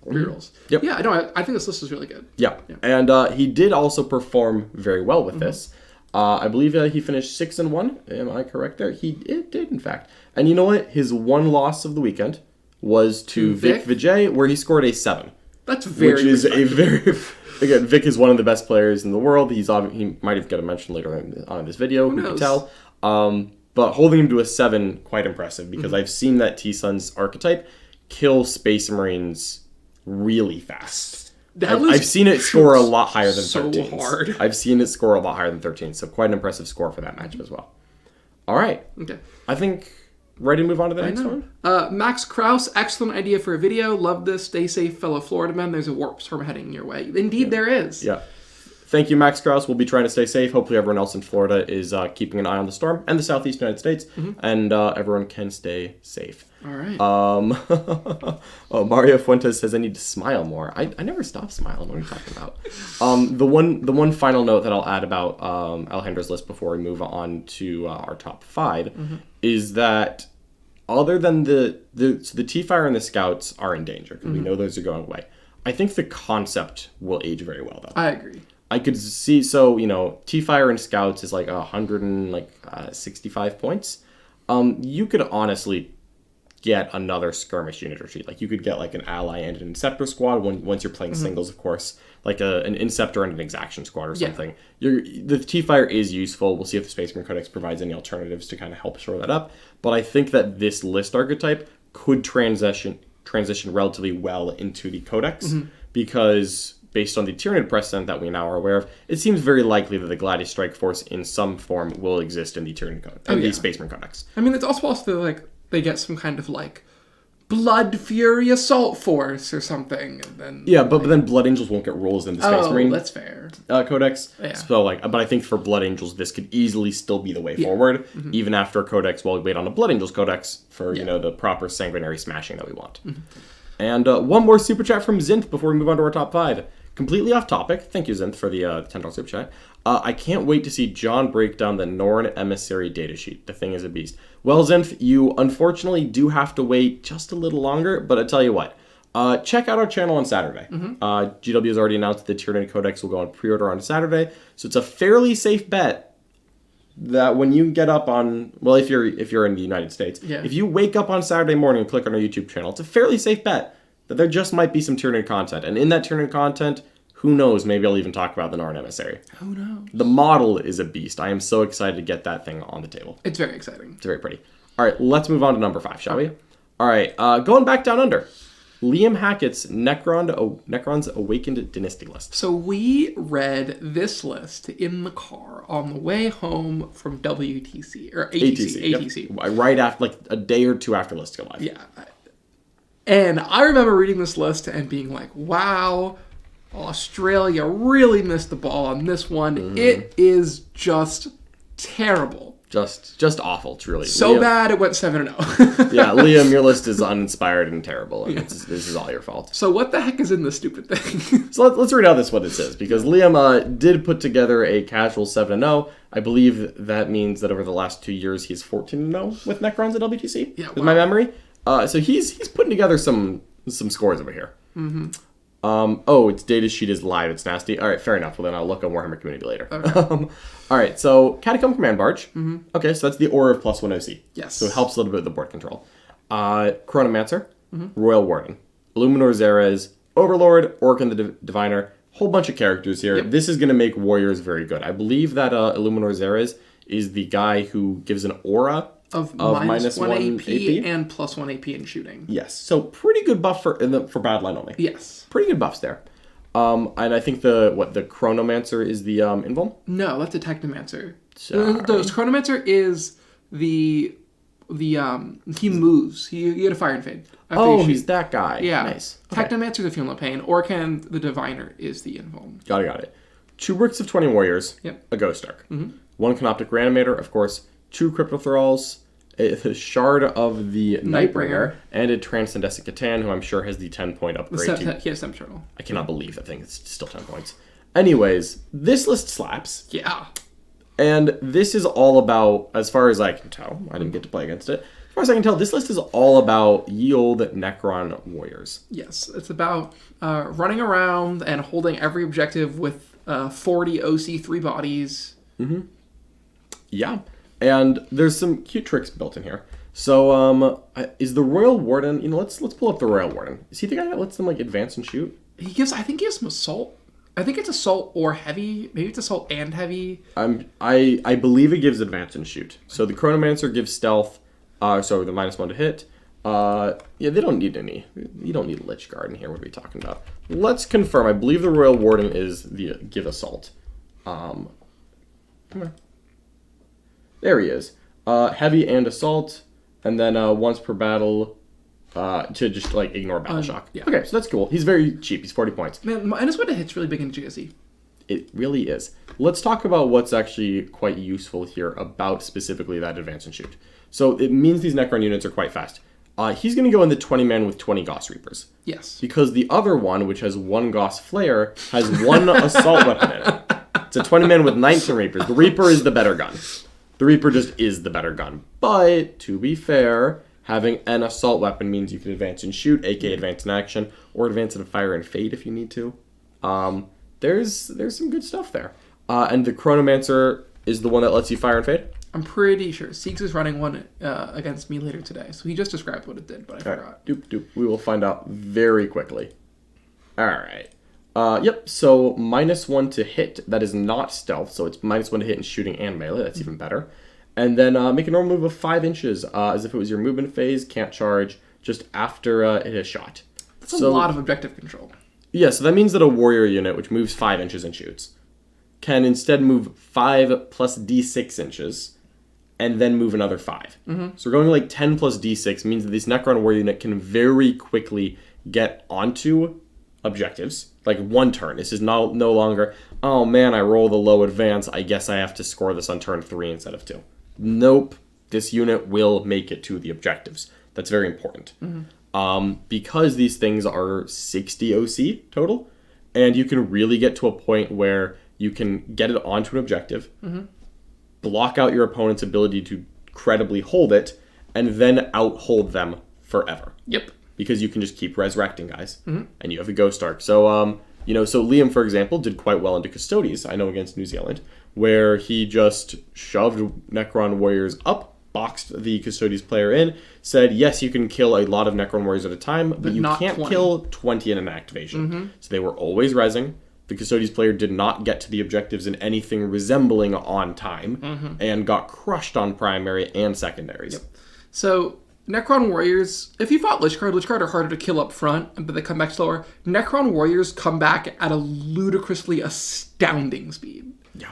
rerolls. Yep. Yeah, I think this list is really good. Yeah. And he did also perform very well with this. I believe he finished 6-1. Am I correct there? He did, in fact. And you know what? His one loss of the weekend was to Vic Vijay, where he scored a 7. That's very Which is a very... Again, Vic is one of the best players in the world. He might have got a mention later on in this video. Who can tell? But holding him to a 7, quite impressive, because I've seen that T-Sun's archetype kill Space Marines really fast. I've seen it score a lot higher than so 13. hard. I've seen it score a lot higher than 13, so quite an impressive score for that matchup as well. All right. Okay. I think ready to move on to the next one? Max Kraus, excellent idea for a video. Love this. Stay safe, fellow Florida men. There's a warp storm heading your way. Indeed, there is. Yeah. Thank you, Max Krause. We'll be trying to stay safe. Hopefully everyone else in Florida is keeping an eye on the storm and the southeast United States, and everyone can stay safe. All right. Oh, Mario Fuentes says I need to smile more. I never stop smiling. What are you talking about? The one final note that I'll add about Alejandro's list before we move on to our top 5 is that other than the T-Fire and the Scouts are in danger because we know those are going away. I think the concept will age very well, though. I agree. I could see, so, T-Fire and Scouts is like 165 points. You could honestly get another skirmish unit or two. Like, you could get, like, an ally and an Inceptor squad once you're playing singles, of course. Like, an Inceptor and an Exaction squad or something. Yeah. The T-Fire is useful. We'll see if the Space Marine Codex provides any alternatives to kind of help shore that up. But I think that this list archetype could transition relatively well into the Codex because based on the Tyranid precedent that we now are aware of, it seems very likely that the Gladius Strike Force in some form will exist in the Tyranid Codex, the Space Marine Codex. I mean, it's also possible like they get some kind of like Blood Fury Assault Force or something, and then but then Blood Angels won't get rules in the Space Marine. That's fair. Codex. Yeah. So but I think for Blood Angels, this could easily still be the way forward, even after Codex. While we wait on the Blood Angels Codex for the proper sanguinary smashing that we want. And one more super chat from Zinth before we move on to our top 5. Completely off topic. Thank you, Zinth, for the $10 super chat. I can't wait to see John break down the Norn Emissary datasheet. The thing is a beast. Well, Zinth, you unfortunately do have to wait just a little longer, but I tell you what. Check out our channel on Saturday. GW has already announced that the Tyranid Codex will go on pre-order on Saturday, so it's a fairly safe bet that when you get up on, well, if you're in the United States, if you wake up on Saturday morning and click on our YouTube channel, it's a fairly safe bet that there just might be some Tyranid content. And in that Tyranid content, who knows, maybe I'll even talk about the Narn Emissary. Who knows? The model is a beast. I am so excited to get that thing on the table. It's very exciting. It's very pretty. All right, let's move on to number 5, shall we? All right, going back down under. Liam Hackett's Necron's Awakened Dynasty list. So we read this list in the car on the way home from WTC, or ATC. Yep. Right after, like a day or two after list go live. Yeah. And I remember reading this list and being like, wow, Australia really missed the ball on this one. It is just terrible. Just awful, truly. So Liam, bad it went 7-0. Yeah, Liam, your list is uninspired and terrible, and this is all your fault. So what the heck is in this stupid thing? So let's read out what it says, because Liam did put together a casual 7-0. I believe that means that over the last 2 years he's 14-0 with Necrons at WTC. Yeah, with my memory. So he's putting together some scores over here. Its data sheet is live. It's nasty. All right, fair enough. Well, then I'll look on Warhammer Community later. Okay. All right, so Catacomb Command Barge. Okay, so that's the Aura of +1 OC. Yes. So it helps a little bit with the board control. Chronomancer, Royal Warden, Illuminor Xerez, Overlord, Orc and the Diviner. Whole bunch of characters here. Yep. This is going to make Warriors very good. I believe that Illuminor Xerez is the guy who gives an aura of minus one AP and +1 AP in shooting. Yes, so pretty good buff for Badline only. Yes, pretty good buffs there. And I think the Chronomancer is the Invuln? No, that's a Technomancer. The Chronomancer is the he moves. He had a fire and fade. He's that guy. Yeah, nice. Okay. Technomancer is the Funeral Pain. Orcan the Diviner is the Invuln. Got it. 2 Bricks of 20 Warriors. Yep. A Ghost Arc. 1 Canoptic Reanimator, of course. 2 Crypto Thralls. A Shard of the Nightbringer, and a Transcendescent Catan, who I'm sure has the 10-point upgrade. He has Temp Turtle. I cannot believe that thing. It's still 10 points. Anyways, this list slaps. Yeah. And this is all about, as far as I can tell, I didn't get to play against it. As far as I can tell, this list is all about ye old Necron Warriors. Yes, it's about running around and holding every objective with 40 OC 3 bodies. Yeah. And there's some cute tricks built in here. So, is the Royal Warden... let's pull up the Royal Warden. Is he the guy that lets them, advance and shoot? I think he gives them assault. I think it's assault or heavy. Maybe it's assault and heavy. I believe it gives advance and shoot. So the Chronomancer gives stealth, the -1 to hit. Yeah, they don't need any. You don't need Lich Guard in here. What are we talking about? Let's confirm. I believe the Royal Warden is the Give Assault. Come on. There he is. Heavy and Assault, and then once per battle to just like ignore Battle Shock. Yeah. Okay, so that's cool. He's very cheap. He's 40 points. Man, minus one to hit's really big in GSE. It really is. Let's talk about what's actually quite useful here about specifically that advance and shoot. So it means these Necron units are quite fast. He's going to go in the 20-man with 20 Gauss Reapers. Yes. Because the other one, which has 1 Gauss Flare, has 1 Assault Weapon in it. It's a 20-man with 19 Reapers. The Reaper is the better gun. The Reaper just is the better gun. But, to be fair, having an Assault Weapon means you can advance and shoot, aka advance in action, or advance in fire and fade if you need to. There's some good stuff there. And the Chronomancer is the one that lets you fire and fade? I'm pretty sure. Seeks is running one against me later today, so he just described what it did, but I forgot. Right. Doop, doop. We will find out very quickly. All right. Yep, so -1 to hit. That is not stealth, so it's -1 to hit in shooting and melee. That's even better. And then make a normal move of 5 inches, as if it was your movement phase. Can't charge just after it has shot. That's a lot of objective control. Yeah, so that means that a warrior unit, which moves 5 inches and shoots, can instead move 5 plus d6 inches, and then move another 5. So we're going like 10 plus d6 means that this Necron warrior unit can very quickly get onto objectives. Like 1 turn. This is no longer, oh man, I roll the low advance, I guess I have to score this on turn 3 instead of 2. Nope. This unit will make it to the objectives. That's very important. Because these things are 60 OC total, and you can really get to a point where you can get it onto an objective, block out your opponent's ability to credibly hold it, and then outhold them forever. Yep. Because you can just keep resurrecting guys, and you have a Ghost Arc. So, so Liam, for example, did quite well into Custodies, I know, against New Zealand, where he just shoved Necron warriors up, boxed the Custodies player in, said, yes, you can kill a lot of Necron warriors at a time, but you can't 20. kill 20 in an activation. So they were always rezzing. The Custodies player did not get to the objectives in anything resembling on time, and got crushed on primary and secondaries. Yep. So, Necron Warriors, if you fought Lich Guard are harder to kill up front, but they come back slower. Necron Warriors come back at a ludicrously astounding speed. Yeah.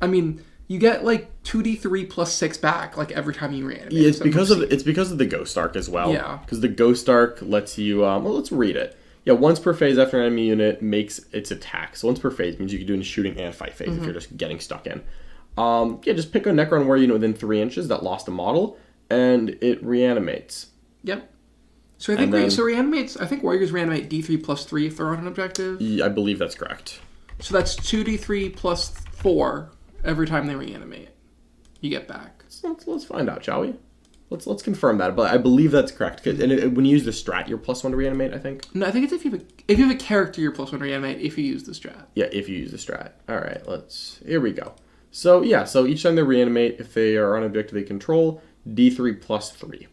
I mean, you get like 2d3 plus 6 back like every time you reanimate. Yeah, it's because of the Ghost Arc as well. Yeah. Because the Ghost Arc lets you, let's read it. Yeah, once per phase after an enemy unit makes its attack. So once per phase means you can do in shooting and fight phase if you're just getting stuck in. Just pick a Necron warrior unit within 3 inches that lost a model, and it reanimates. Yep. So I think reanimates. I think warriors reanimate d3 plus 3 if they're on an objective. Yeah, I believe that's correct. So that's 2d3 plus 4 every time they reanimate. You get back. So let's find out, shall we? Let's confirm that, but I believe that's correct. And when you use the strat, you're +1 to reanimate, I think. No, I think it's if you have a character, you're +1 to reanimate. If you use the strat. Yeah, if you use the strat. All right, here we go. So yeah, so each time they reanimate, if they are on an objective they control, d3 plus 3.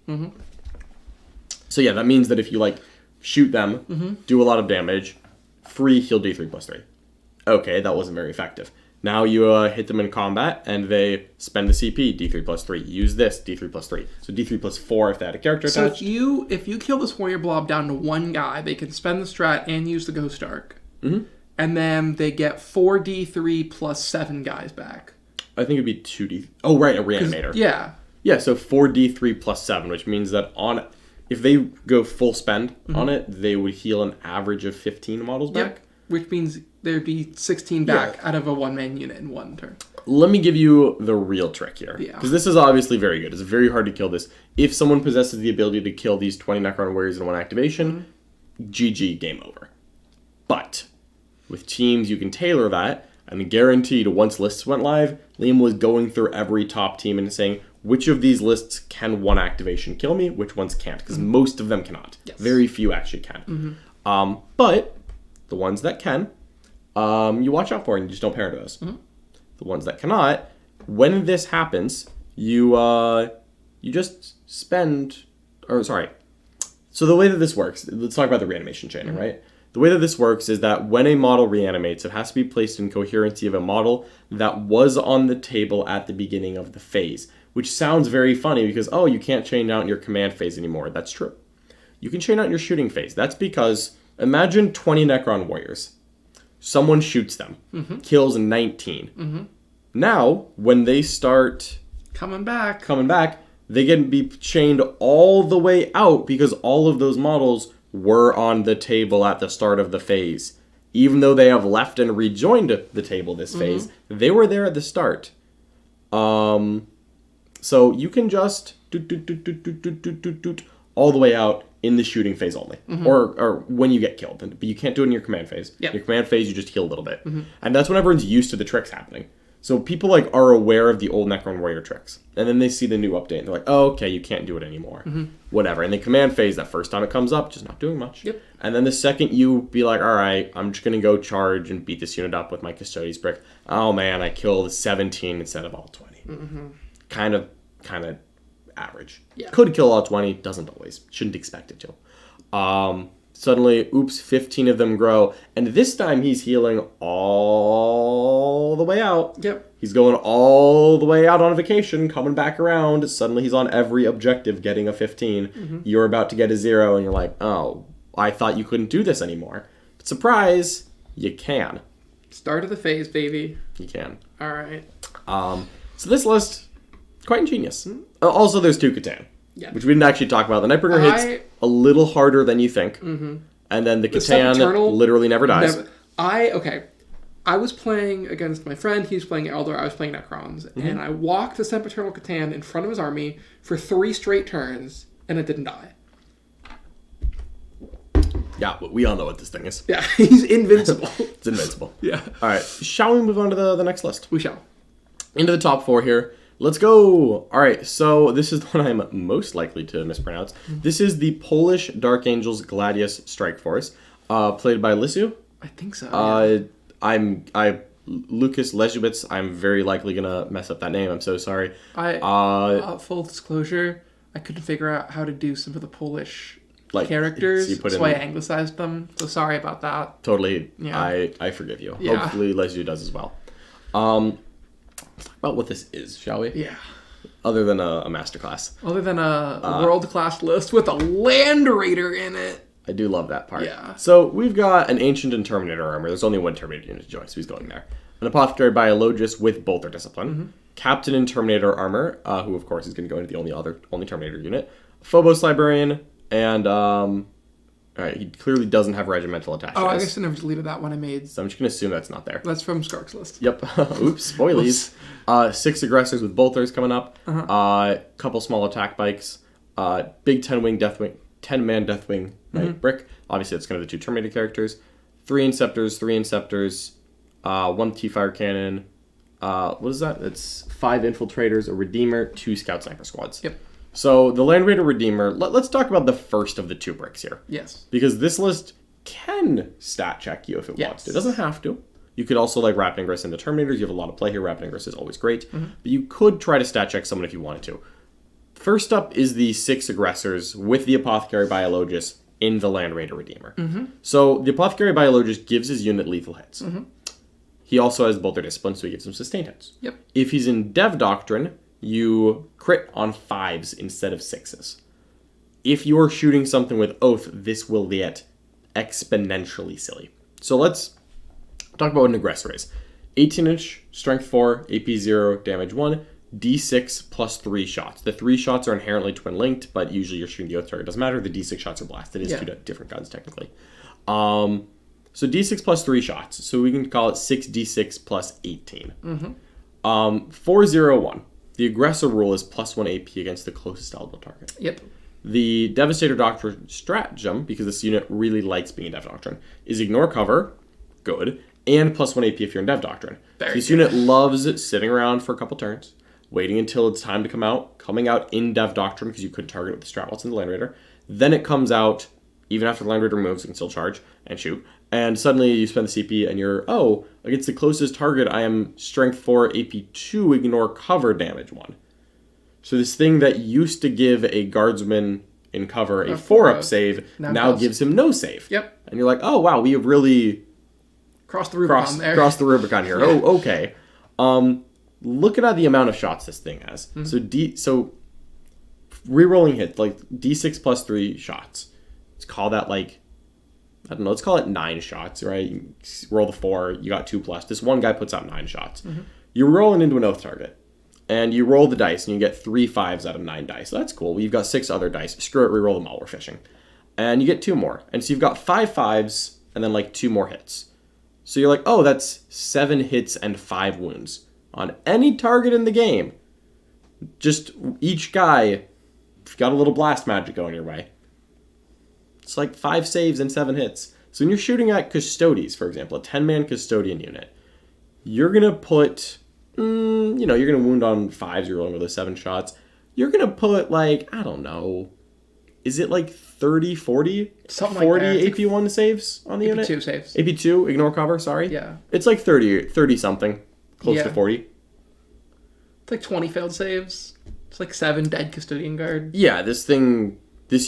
So yeah, that means that if you shoot them, do a lot of damage, free heal d3 plus 3. Okay, that wasn't very effective. Now you hit them in combat, and they spend the CP, d3 plus 3. Use this, d3 plus 3. So d3 plus 4 if they had a character attached. So if you kill this warrior blob down to 1 guy, they can spend the strat and use the Ghost Arc. And then they get 4d3 plus 7 guys back. I think it'd be 2d... Oh, right, a reanimator. Yeah. Yeah, so 4d3 plus 7, which means that if they go full spend on it, they would heal an average of 15 models back. Yep. Which means there'd be 16 back out of a 1-man unit in 1 turn. Let me give you the real trick here. Yeah. Because this is obviously very good. It's very hard to kill this. If someone possesses the ability to kill these 20 Necron warriors in 1 activation, GG, game over. But with teams, you can tailor that. And guaranteed, once lists went live, Liam was going through every top team and saying, which of these lists can 1 activation kill me? Which ones can't? Because most of them cannot. Yes. Very few actually can. But the ones that can, you watch out for and you just don't pair to those. The ones that cannot, when this happens, you just spend... So the way that this works, let's talk about the reanimation chaining, right? The way that this works is that when a model reanimates, it has to be placed in coherency of a model that was on the table at the beginning of the phase, which sounds very funny because, oh, you can't chain out in your command phase anymore. That's true. You can chain out in your shooting phase. That's because imagine 20 Necron warriors. Someone shoots them, kills 19. Now, when they start coming back, they can be chained all the way out because all of those models were on the table at the start of the phase. Even though they have left and rejoined the table this phase, they were there at the start. So you can just all the way out in the shooting phase only, or when you get killed. But you can't do it in your command phase. Yep. Your command phase, you just heal a little bit, and that's when everyone's used to the tricks happening. So people like are aware of the old Necron Warrior tricks, and then they see the new update, and they're like, "Oh, okay, you can't do it anymore." Whatever. And the command phase, that first time it comes up, just not doing much. Yep. And then the second you be like, "All right, I'm just gonna go charge and beat this unit up with my Custodes brick." Oh man, I killed 17 instead of all 20. Kind of average. Yeah. Could kill all 20, doesn't always. Shouldn't expect it to. Suddenly, oops, 15 of them grow. And this time he's healing all the way out. Yep. He's going all the way out on vacation, coming back around. Suddenly he's on every objective getting a 15. You're about to get a 0, and you're like, oh, I thought you couldn't do this anymore. But surprise, you can. Start of the phase, baby. You can. All right. So this list, quite ingenious. Also, there's 2 Catan. Yeah. Which we didn't actually talk about. The Nightbringer hits a little harder than you think. And then the Catan literally never dies. I was playing against my friend. He was playing Eldar. I was playing Necrons. And I walked the Sempiternal Catan in front of his army for 3 straight turns, and it didn't die. Yeah, we all know what this thing is. Yeah, he's invincible. It's invincible. Yeah. All right, shall we move on to the next list? We shall. Into the top 4 here. Let's go. All right, so this is the one I'm most likely to mispronounce. This is the Polish Dark Angels Gladius Strike Force, played by Lisu. I think so. Lucas Lezubitz. I'm very likely gonna mess up that name. I'm so sorry. Full disclosure, I couldn't figure out how to do some of the Polish characters, so I anglicized them. So sorry about that. Totally. Yeah. I forgive you. Yeah. Hopefully Lesu does as well. Let's talk about what this is, shall we? Yeah. Other than a masterclass. Other than a world-class list with a Land Raider in it. I do love that part. Yeah. So we've got an Ancient and Terminator armor. There's only one Terminator unit to join, so he's going there. An Apothecary Biologist with Bolter Discipline. Captain in Terminator armor, who of course is going to go into the only Terminator unit. Phobos Librarian, and alright, he clearly doesn't have regimental attached. Oh, I guess I never deleted that one I made. So I'm just going to assume that's not there. That's from Skark's list. Yep. Oops, spoilies. 6 aggressors with bolters coming up. Couple small attack bikes. Big 10-man Deathwing Knight Brick. Obviously, that's kind of the 2 Terminator characters. 3 Inceptors, 1 T-Fire Cannon. What is that? It's 5 Infiltrators, a Redeemer, 2 Scout Sniper Squads. Yep. So the Land Raider Redeemer, let's talk about the first of the 2 bricks here. Yes. Because this list can stat check you if it wants to. It doesn't have to. You could also Rapid Ingress into Terminators. You have a lot of play here. Rapid Ingress is always great. But you could try to stat check someone if you wanted to. First up is the 6 aggressors with the Apothecary Biologist in the Land Raider Redeemer. So the Apothecary Biologist gives his unit lethal hits. He also has Bolter Discipline, so he gives him sustained hits. Yep. If he's in Dev Doctrine, you crit on 5s instead of 6s. If you're shooting something with Oath, this will get exponentially silly. So let's talk about what an aggressor is. 18-inch, strength 4, AP 0, damage 1, D6 plus 3 shots. The 3 shots are inherently twin-linked, but usually you're shooting the Oath target. It doesn't matter. The D6 shots are blasted. It's 2 different guns, technically. So D6 plus 3 shots. So we can call it 6D6 plus 18. 401. The aggressor rule is plus 1 AP against the closest eligible target. Yep. The Devastator Doctrine stratagem, because this unit really likes being in Dev Doctrine, is ignore cover, good, and plus 1 AP if you're in Dev Doctrine. So this unit loves sitting around for a couple turns, waiting until it's time to come out, coming out in Dev Doctrine, because you could target with the strat while it's in the Land Raider. Then it comes out, even after the Land Raider moves, it can still charge and shoot. And suddenly you spend the CP and you're, against the closest target, I am strength 4, AP 2, ignore cover, damage 1. So this thing that used to give a guardsman in cover a 4-up save now gives him no save. Yep. And you're like, oh wow, we have really crossed the Rubicon there. Crossed the Rubicon here. Yeah. Oh, okay. look at the amount of shots this thing has. So rerolling hits, like D6 plus 3 shots. Let's call that like, I don't know, let's call it 9 shots, right? You roll the 4, you got 2 plus. This one guy puts out 9 shots. You're rolling into an oath target. And you roll the dice, and you get 3 5s out of 9 dice. So that's cool. Well, you've got 6 other dice. Screw it, reroll them all. We're fishing. And you get 2 more. And so you've got 5 5s, and then like 2 more hits. So you're like, oh, that's 7 hits and 5 wounds on any target in the game. Just each guy got a little blast magic going your way. It's like 5 saves and 7 hits. So when you're shooting at Custodes, for example, a 10-man Custodian unit, you're going to put, you're going to wound on 5s, you're rolling with those 7 shots. You're going to put, like, I don't know, is it like 30, 40? Something 40 like that. AP1 saves on the unit? AP2 saves. AP2, ignore cover, sorry. Yeah. It's like 30 something, close to 40. It's like 20 failed saves. It's like 7 dead Custodian Guard. Yeah, this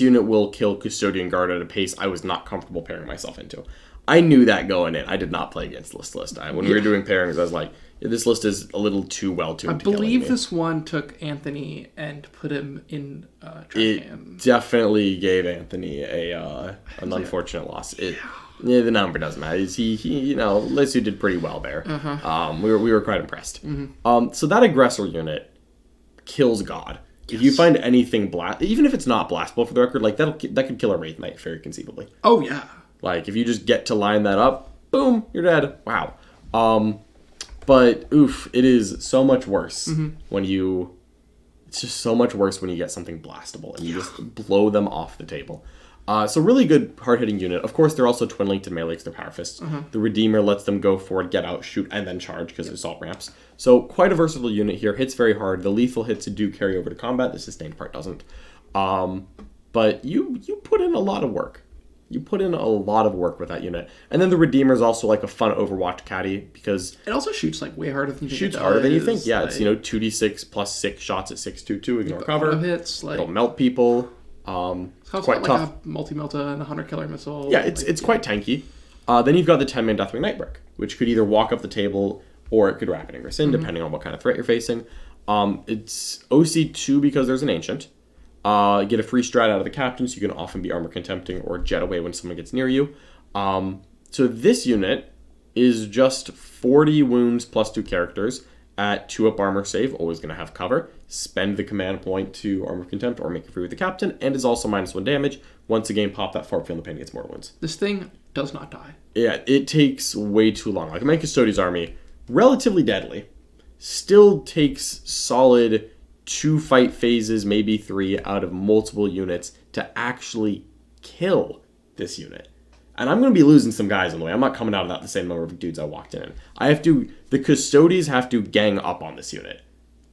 unit will kill Custodian Guard at a pace I was not comfortable pairing myself into. I knew that going in. I did not play against this list. When we were doing pairings, I was like, this list is a little too well tuned. I believe this one took Anthony and put him in It definitely gave Anthony an unfortunate loss. The number doesn't matter. He Lissu did pretty well there. We were quite impressed. So that aggressor unit kills God. Yes. If you find anything even if it's not blastable for the record, like that could kill a Wraith Knight very conceivably. Oh yeah. Like if you just get to line that up, boom, you're dead. Wow. But it is so much worse it's just so much worse when you get something blastable and you just blow them off the table. So really good hard-hitting unit. Of course, they're also twin-linked to melee because they're Power Fists. The Redeemer lets them go forward, get out, shoot, and then charge because of assault ramps. So quite a versatile unit here. Hits very hard. The lethal hits do carry over to combat. The sustained part doesn't. But you put in a lot of work. You put in a lot of work with that unit. And then the Redeemer is also like a fun Overwatch caddy because it also shoots like way harder than you think. Shoots harder than you think. Yeah, like, it's 2d6 plus 6 shots at 6/2/2. Ignore cover. Hits, like, it'll melt people. It's quite tough. Like a multi-melta and a Hunter Killer missile. Yeah, it's quite tanky. Then you've got the 10-man Deathwing Nightbrick, which could either walk up the table or it could Rapid Ingress in, depending on what kind of threat you're facing. It's OC2 because there's an Ancient. Get a free strat out of the captain, so you can often be armor contempting or jet away when someone gets near you. So this unit is just 40 wounds plus 2 characters at 2-up armor save, always going to have cover. Spend the command point to armor contempt or make it free with the captain, and is also -1 damage. Once again, pop that far feeling the pain gets more wounds. This thing does not die. Yeah, it takes way too long. Like Man Custodes army, relatively deadly, still takes solid 2 fight phases, maybe 3 out of multiple units to actually kill this unit. And I'm going to be losing some guys on the way. I'm not coming out of that the same number of dudes I walked in. The Custodes have to gang up on this unit.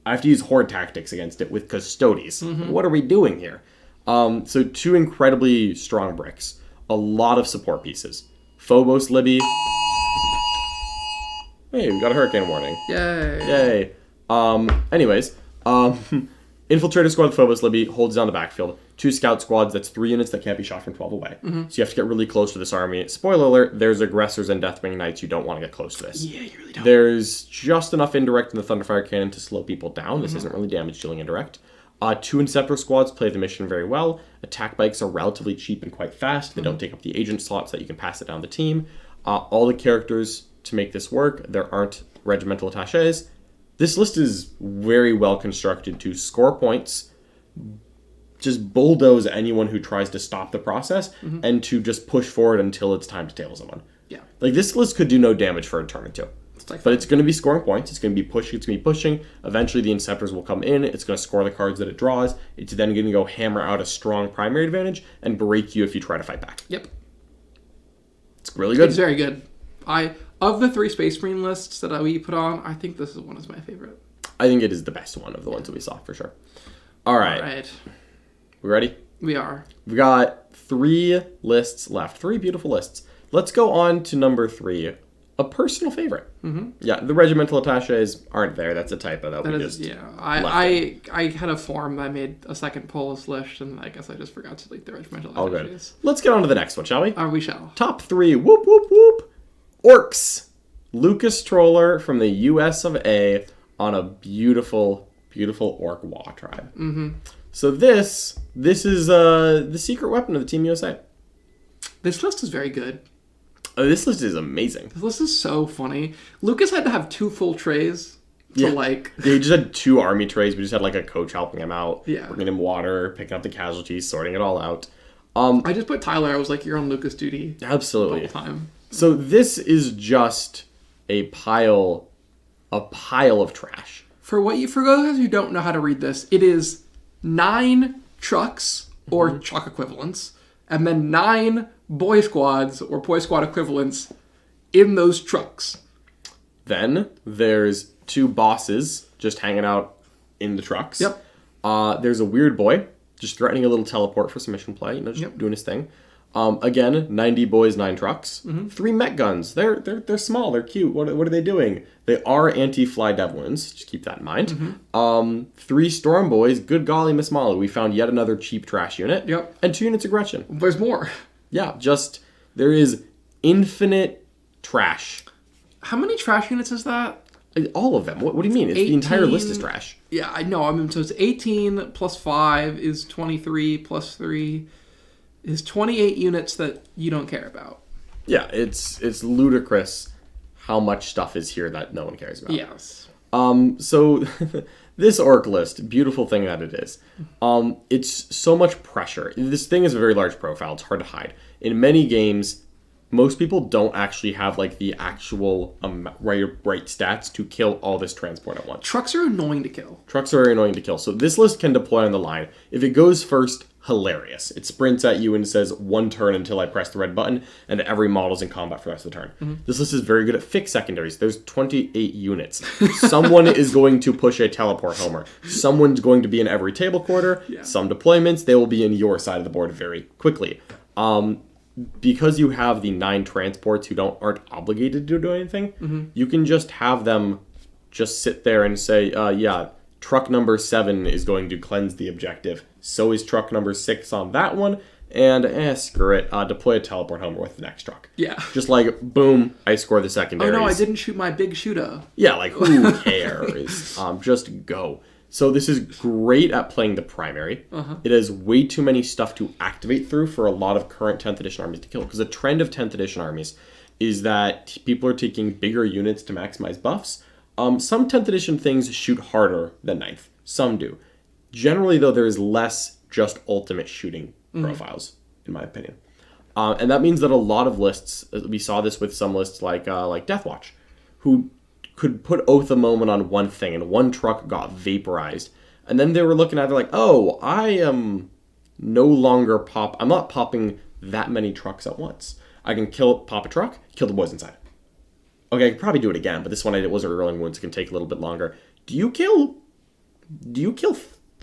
I have to use horde tactics against it with Custodes. What are we doing here? So 2 incredibly strong bricks. A lot of support pieces. Phobos Libby. Hey, we got a hurricane warning. Yay. Anyways, Infiltrator Squad with Phobos Libby holds down the backfield. 2 Scout Squads, that's 3 units that can't be shot from 12 away. So you have to get really close to this army. Spoiler alert, there's Aggressors and Deathwing Knights. You don't want to get close to this. Yeah, you really don't. There's just enough indirect in the Thunderfire Cannon to slow people down. This isn't really damage dealing indirect. 2 Inceptor Squads play the mission very well. Attack bikes are relatively cheap and quite fast. They don't take up the agent slots that you can pass it down the team. All the characters to make this work, there aren't regimental attaches. This list is very well constructed to score points, just bulldoze anyone who tries to stop the process, and to just push forward until it's time to table someone. Yeah. Like, this list could do no damage for a turn or 2. But it's going to be scoring points. It's going to be pushing. It's going to be pushing. Eventually, the Inceptors will come in. It's going to score the cards that it draws. It's then going to go hammer out a strong primary advantage and break you if you try to fight back. Yep. It's really good. It's very good. Of the 3 Space Marine lists that we put on, I think this one is my favorite. I think it is the best one of the ones that we saw, for sure. All right. We ready? We are. We got 3 lists left. 3 beautiful lists. Let's go on to number 3. A personal favorite. Yeah, the regimental attaches aren't there. That's a typo that we just I had a form. I made a second poll list, and I guess I just forgot to delete the regimental attaches. All good. Let's get on to the next one, shall we? We shall. Top 3. Whoop, whoop, whoop. Orcs. Lucas Troller from the US of A. on a beautiful, beautiful orc Wa tribe. Mm-hmm. So this is the secret weapon of the Team USA. This list is very good. This list is amazing. This list is so funny. Lucas had to have 2 full trays to Yeah, he just had 2 army trays. We just had like a coach helping him out, Yeah. bringing him water, picking up the casualties, sorting it all out. I just put Tyler. I was like, you're on Lucas duty the Absolutely. whole time. So this is just a pile of trash. For those who don't know how to read this, it is 9 trucks or truck equivalents, and then 9 boy squads or boy squad equivalents in those trucks. Then there's 2 bosses just hanging out in the trucks. Yep. There's a weird boy just threatening a little teleport for some mission play, just doing his thing. Again, 90 boys, 9 trucks. 3 mech guns. They're small. They're cute. What are they doing? They are anti-fly devlins. Just keep that in mind. 3 storm boys. Good golly, Miss Molly. We found yet another cheap trash unit. Yep. And 2 units of Gretchen. There's more. Yeah, there is infinite trash. How many trash units is that? All of them. What do you mean? It's 18, the entire list is trash. Yeah, I know. I mean, so it's 18 plus 5 is 23 plus 3 is 28 units that you don't care about. Yeah, it's ludicrous how much stuff is here that no one cares about. Yes. So this orc list, beautiful thing that it is. It's so much pressure. This thing is a very large profile. It's hard to hide. In many games, most people don't actually have like the actual right stats to kill all this transport at once. Trucks are annoying to kill. Trucks are very annoying to kill. So this list can deploy on the line. If it goes first, hilarious. It sprints at you and says 1 turn until I press the red button, and every model's in combat for the rest of the turn. This list is very good at fixed secondaries. There's 28 units. Someone is going to push a teleport homer. Someone's going to be in every table quarter. Yeah. Some deployments, they will be in your side of the board very quickly. Because you have the 9 transports who aren't obligated to do anything, you can just have them just sit there and say, truck number 7 is going to cleanse the objective. So is truck number 6 on that one. And screw it. Deploy a teleport homer with the next truck. Yeah. Just like, boom, I score the secondaries. Oh no, I didn't shoot my big shooter. Yeah, like, who cares? Just go. So this is great at playing the primary. It has way too many stuff to activate through for a lot of current 10th edition armies to kill. Because the trend of 10th edition armies is that people are taking bigger units to maximize buffs. Some 10th edition things shoot harder than 9th. Some do. Generally, though, there is less just ultimate shooting profiles, in my opinion. And that means that a lot of lists, we saw this with some lists like Deathwatch, who could put Oath of Moment on one thing, and one truck got vaporized. And then they were looking at it like, oh, I am no longer I'm not popping that many trucks at once. I can pop a truck, kill the boys inside. Okay, I could probably do it again, but this one it wasn't rolling wounds. It can take a little bit longer. Do you kill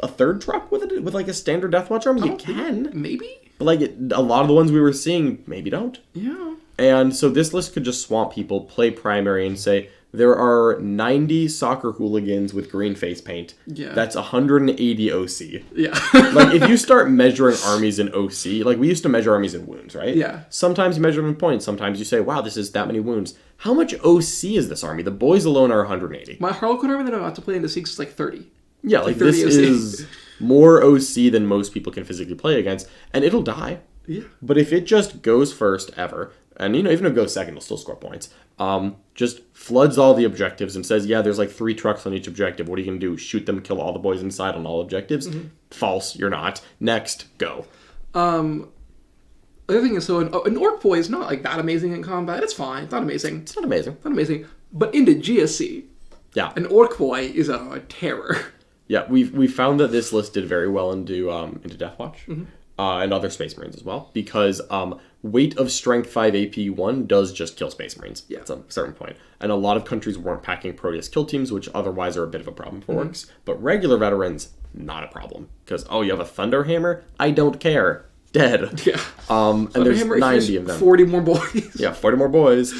a third truck with like a standard Deathwatch army? You can. Maybe? But like a lot of the ones we were seeing, maybe don't. Yeah. And so this list could just swamp people, play primary, and say, there are 90 soccer hooligans with green face paint. Yeah. That's 180 OC. Yeah. Like, if you start measuring armies in OC, like, we used to measure armies in wounds, right? Yeah. Sometimes you measure them in points. Sometimes you say, wow, this is that many wounds. How much OC is this army? The boys alone are 180. My Harlequin army that I'm about to play into Six is like 30. Yeah, like 30 this OC. is more OC than most people can physically play against, and it'll die. Yeah. But if it just goes first ever, and even if it goes second, it'll still score points. Just floods all the objectives and says, yeah, there's like 3 trucks on each objective. What are you gonna do? Shoot them, kill all the boys inside on all objectives? False, you're not. Next, go. The other thing is, so an orc boy is not like that amazing in combat. It's fine. It's not amazing. It's not amazing. Not amazing. But into GSC, Yeah. an orc boy is a terror. Yeah, we found that this list did very well into Deathwatch. And other Space Marines as well, because weight of Strength 5 AP 1 does just kill Space Marines at a certain point. And a lot of countries weren't packing Proteus kill teams, which otherwise are a bit of a problem for orcs. But regular veterans, not a problem. Because, you have a Thunderhammer? I don't care. Dead. Yeah. And there's 90 of them. 40 more boys. Yeah, 40 more boys.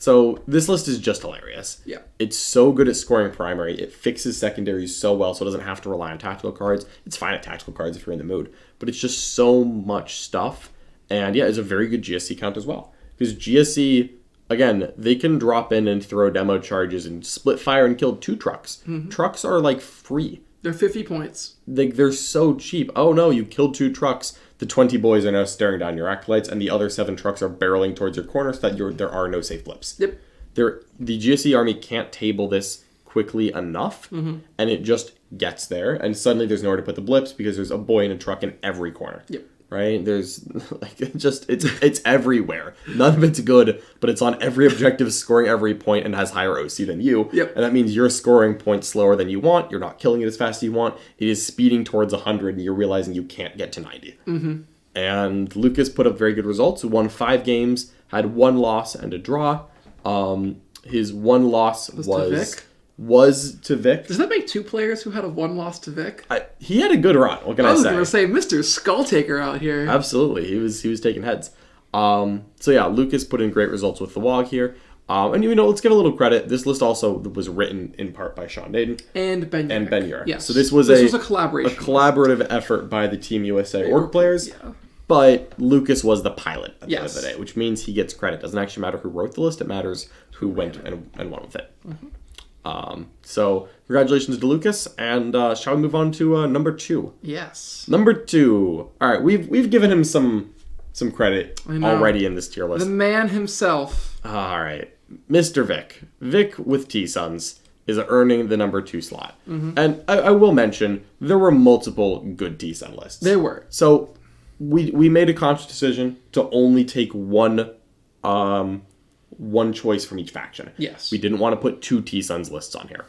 So this list is just hilarious. Yeah. It's so good at scoring primary. It fixes secondaries so well, so it doesn't have to rely on tactical cards. It's fine at tactical cards if you're in the mood. But it's just so much stuff. And yeah, it's a very good GSC count as well. Because GSC again, they can drop in and throw demo charges and split fire and kill 2 trucks. Trucks are like free. They're 50 points. They're so cheap. Oh no, you killed 2 trucks. The 20 boys are now staring down your acolytes, and the other 7 trucks are barreling towards your corner so that there are no safe blips. Yep. The GSE army can't table this quickly enough, and it just gets there, and suddenly there's nowhere to put the blips because there's a boy in a truck in every corner. Yep. Right? There's like it's everywhere. None of it's good, but it's on every objective, scoring every point, and has higher OC than you. Yep. And that means you're scoring points slower than you want. You're not killing it as fast as you want. It is speeding towards 100, and you're realizing you can't get to 90. And Lucas put up very good results. Won 5 games, had 1 loss and a draw. His 1 loss was to Vic. Does that make 2 players who had a 1 loss to Vic? He had a good run. What can I say? I was going to say, Mr. Skulltaker out here. Absolutely, he was taking heads. So yeah, Lucas put in great results with the WOG here. And let's give a little credit. This list also was written in part by Sean Naden and Ben Urich. Yes. So this was a collaborative effort by the Team USA org players. Yeah. But Lucas was the pilot at the end of the day, which means he gets credit. It doesn't actually matter who wrote the list; it matters who went and won with it. So congratulations to Lucas, and shall we move on to number 2? Yes. Number 2. All right, we've given him some credit already in this tier list. The man himself. All right, Mr. Vic. Vic with T-Sons is earning the number 2 slot, and I will mention there were multiple good T-Son lists. There were. So we made a conscious decision to only take one choice from each faction. Yes. We didn't want to put 2 T-Sons lists on here.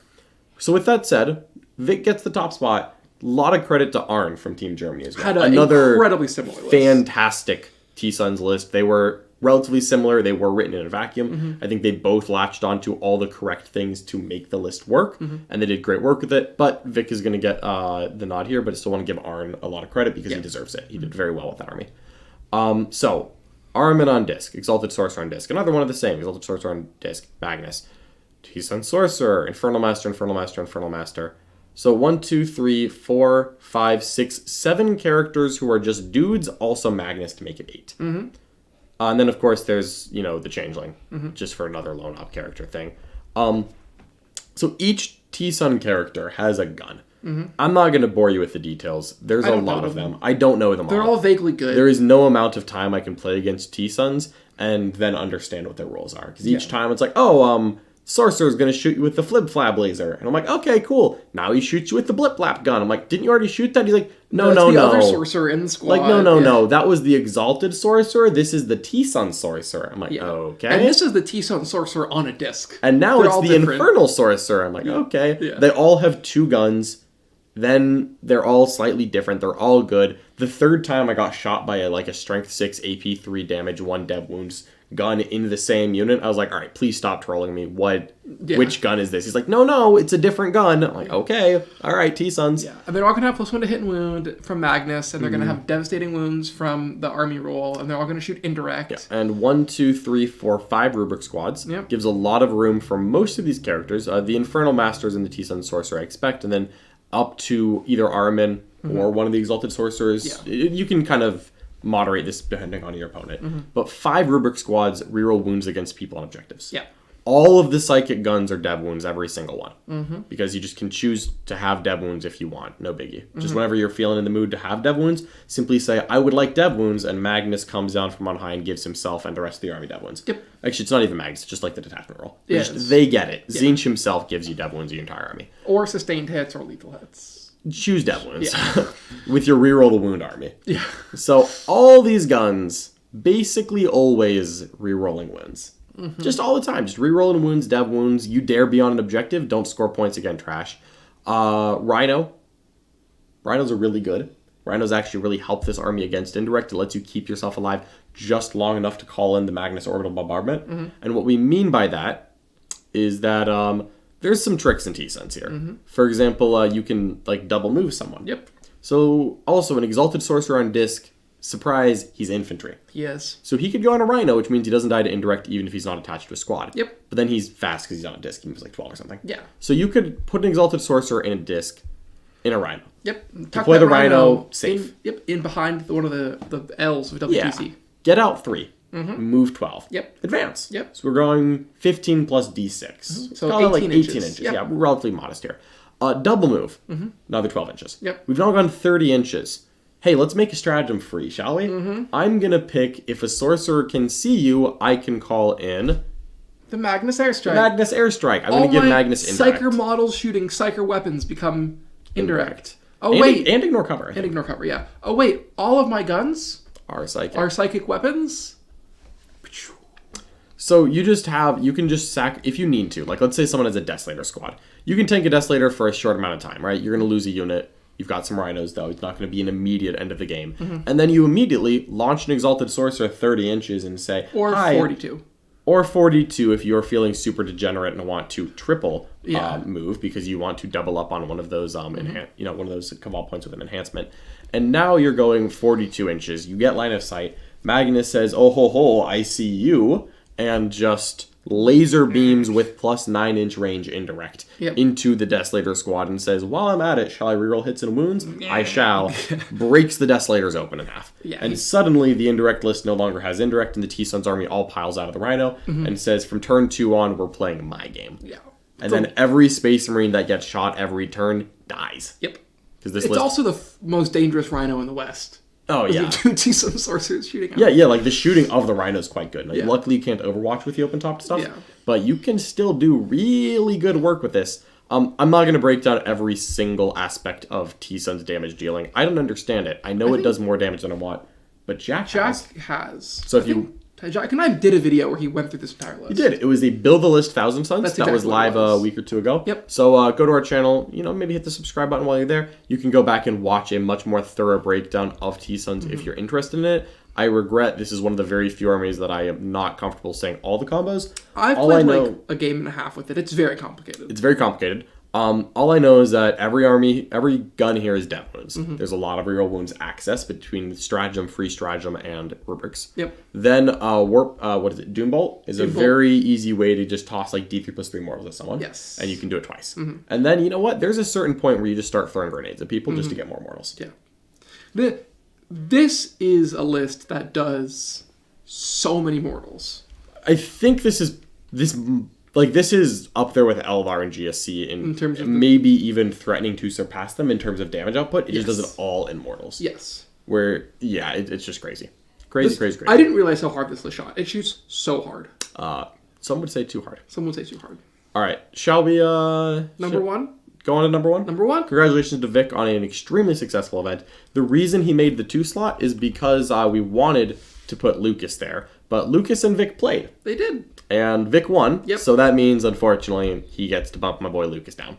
So with that said, Vic gets the top spot. A lot of credit to Arn from Team Germany as well. Had another incredibly similar list. Fantastic T-Sons list. They were relatively similar. They were written in a vacuum. I think they both latched onto all the correct things to make the list work, and they did great work with it. But Vic is going to get the nod here, but I still want to give Arn a lot of credit because he deserves it. He did very well with that army. So Armin on disc, Exalted Sorcerer on disc. Another one of the same, Exalted Sorcerer on disc, Magnus. T-Sun Sorcerer, Infernal Master, Infernal Master, Infernal Master. So 1, 2, 3, 4, 5, 6, 7 characters who are just dudes, also Magnus to make it 8. And then, of course, there's, the Changeling, just for another lone op character thing. So each T-Sun character has a gun. I'm not going to bore you with the details. There's a lot of them. I don't know them all. They're all vaguely good. There is no amount of time I can play against T-Suns and then understand what their rules are. Because each time it's like, Sorcerer's going to shoot you with the Flip Flab laser. And I'm like, okay, cool. Now he shoots you with the Blip Blap gun. I'm like, didn't you already shoot that? He's like, no. The other Sorcerer in the squad. Like, no. That was the Exalted Sorcerer. This is the T-Sun Sorcerer. I'm like, okay. And this is the T-Sun Sorcerer on a disc. And now it's the Infernal Sorcerer. I'm like, okay. Yeah. They all have 2 guns. Then they're all slightly different. They're all good. The third time I got shot by a Strength 6 AP 3 damage 1 dev wounds gun in the same unit, I was like, all right, please stop trolling me. Which gun is this? He's like, no, it's a different gun. I'm like, okay, all right, T-Sons. Yeah, and they're all going to have +1 to hit and wound from Magnus, and they're going to have devastating wounds from the army roll, and they're all going to shoot indirect. Yeah. And 1, 2, 3, 4, 5 rubric squads. Yep. Gives a lot of room for most of these characters. The Infernal Masters and the T-Sun Sorcerer I expect, and then up to either Armin or one of the Exalted Sorcerers. Yeah. You can kind of moderate this depending on your opponent. But 5 rubric squads reroll wounds against people on objectives. Yeah. All of the psychic guns are dev wounds, every single one. Because you just can choose to have dev wounds if you want. No biggie. Just whenever you're feeling in the mood to have dev wounds, simply say, I would like dev wounds, and Magnus comes down from on high and gives himself and the rest of the army dev wounds. Yep. Actually, it's not even Magnus, it's just like the detachment roll. Yes. They get it. Yeah. Tzeentch himself gives you dev wounds your entire army. Or sustained hits or lethal hits. Choose dev wounds with your reroll the wound army. Yeah. So all these guns basically always rerolling wounds. Just all the time. Just rerolling wounds, dev wounds. You dare be on an objective, don't score points again, trash. Rhino. Rhinos are really good. Rhinos actually really help this army against indirect. It lets you keep yourself alive just long enough to call in the Magnus Orbital Bombardment. And what we mean by that is that there's some tricks in T-Sons here. For example, you can double move someone. Yep. So also an Exalted Sorcerer on disc, surprise, he's infantry. Yes. So he could go on a Rhino, which means he doesn't die to indirect even if he's not attached to a squad. Yep. But then he's fast because he's on a disc. He moves 12 or something. Yeah. So you could put an Exalted Sorcerer in a disc in a Rhino. Yep. Deploy the Rhino safe. In behind one of the L's of WTC. Yeah. Get out 3. move 12. Yep. Advance. Yep. So we're going 15 plus D6. So Call it 18 like 18 inches. inches. Yep. Yeah, we're relatively modest here. Double move. Another 12 inches. Yep. We've now gone 30 inches. Hey, let's make a stratagem free, shall we? I'm going to pick, if a sorcerer can see you, I can call in... The Magnus Airstrike. Magnus Airstrike. I'm going to give Magnus indirect. Psyker models shooting Psyker weapons become indirect. Oh, and, wait. And ignore cover. And ignore cover, yeah. Oh, wait. All of my guns Are psychic. are psychic weapons? So you can just sack, if you need to. Like, let's say someone has a Desolator squad. You can tank a Desolator for a short amount of time, right? You're going to lose a unit. You've got some Rhinos, though. It's not going to be an immediate end of the game. And then you immediately launch an Exalted Sorcerer 30 inches and say, Or hi. 42. Or 42 if you're feeling super degenerate and want to triple Yeah. move because you want to double up on one of those one of those cabal points with an enhancement. And now you're going 42 inches. You get line of sight. Magnus says, "Oh ho ho, I see you," and just laser beams with plus 9-inch range indirect into the Desolator squad and says, "While I'm at it, shall I reroll hits and wounds? I shall." Breaks the Desolators open in half. Yeah. And suddenly the indirect list no longer has indirect, and the T-Sun's army all piles out of the Rhino and says, "From turn 2 on, we're playing my game." Yeah. And then every Space Marine that gets shot every turn dies. Yep. Because this It's list... also the most dangerous Rhino in the West. Oh, yeah. You see some sorcerers shooting at Yeah, like the shooting of the Rhino is quite good. Like, Yeah. luckily you can't overwatch with the open top stuff, Yeah. but you can still do really good work with this. I'm not going to break down every single aspect of T-Sun's damage dealing. I don't understand it. I know it does more damage than I want, but Jack has. So if you... Jack and I did a video where he went through this entire list. He did. It was the Build the List 1,000 Suns. That's that was exactly what live it was. a week or two ago. Yep. So go to our channel, maybe hit the subscribe button while you're there. You can go back and watch a much more thorough breakdown of T-Suns if you're interested in it. I regret this is one of the very few armies that I am not comfortable saying all the combos. I've played like a game and a half with it. It's very complicated. It's very complicated. All I know is that every gun here is death wounds. There's a lot of reroll wounds access between stratagem, free stratagem, and rubrics. Yep. Then Doombolt is a very easy way to just toss like D3 plus 3 mortals at someone. Yes. And you can do it twice. And then, you know what? There's a certain point where you just start throwing grenades at people just to get more mortals. Yeah. This is a list that does so many mortals. I think this is up there with Elvar and GSC in terms of maybe even threatening to surpass them in terms of damage output. It just does it all in mortals. Yes. Where, it's just crazy. Crazy. I didn't realize how hard this list shot. It shoots so hard. Some would say too hard. Some would say too hard. All right. Shall we... Number one? Go on to number one? Number one. Congratulations to Vic on an extremely successful event. The reason he made the 2 slot is because we wanted to put Lucas there. But Lucas and Vic played. They did. And Vic won. Yep. So that means, unfortunately, he gets to bump my boy Lucas down.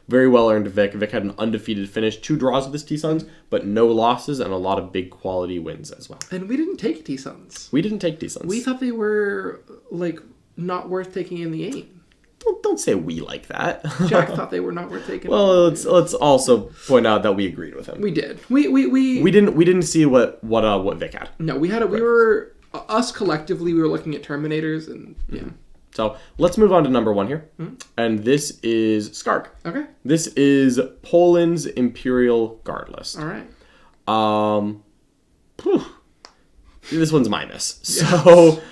Very well earned Vic. Vic had an undefeated finish, 2 draws with his T-Suns, but no losses and a lot of big quality wins as well. And we didn't take T-Suns. We didn't take T-Suns. We thought they were, not worth taking in the aim. Don't say we like that. Jack thought they were not worth taking. Well, let's also point out that we agreed with him. We did. We didn't see what Vic had. No, we were us collectively. We were looking at Terminators and yeah. So let's move on to number one here, and this is Skark. Okay. This is Poland's Imperial Guard list. All right. This one's my miss. So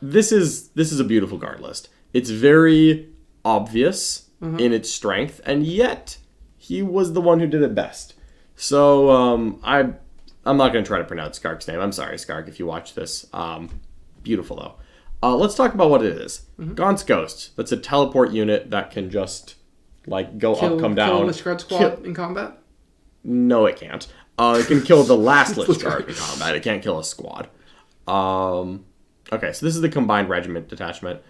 this is a beautiful guard list. It's very obvious in its strength, and yet he was the one who did it best. So I'm not going to try to pronounce Skark's name. I'm sorry, Skark, if you watch this. Beautiful, though. Let's talk about what it is. Gaunt's Ghost. That's a teleport unit that can just go up, come down. Kill the Shred Squad in combat? No, it can't. It can kill the last Lich Guard in combat. It can't kill a squad. Okay, so this is the Combined Regiment Detachment.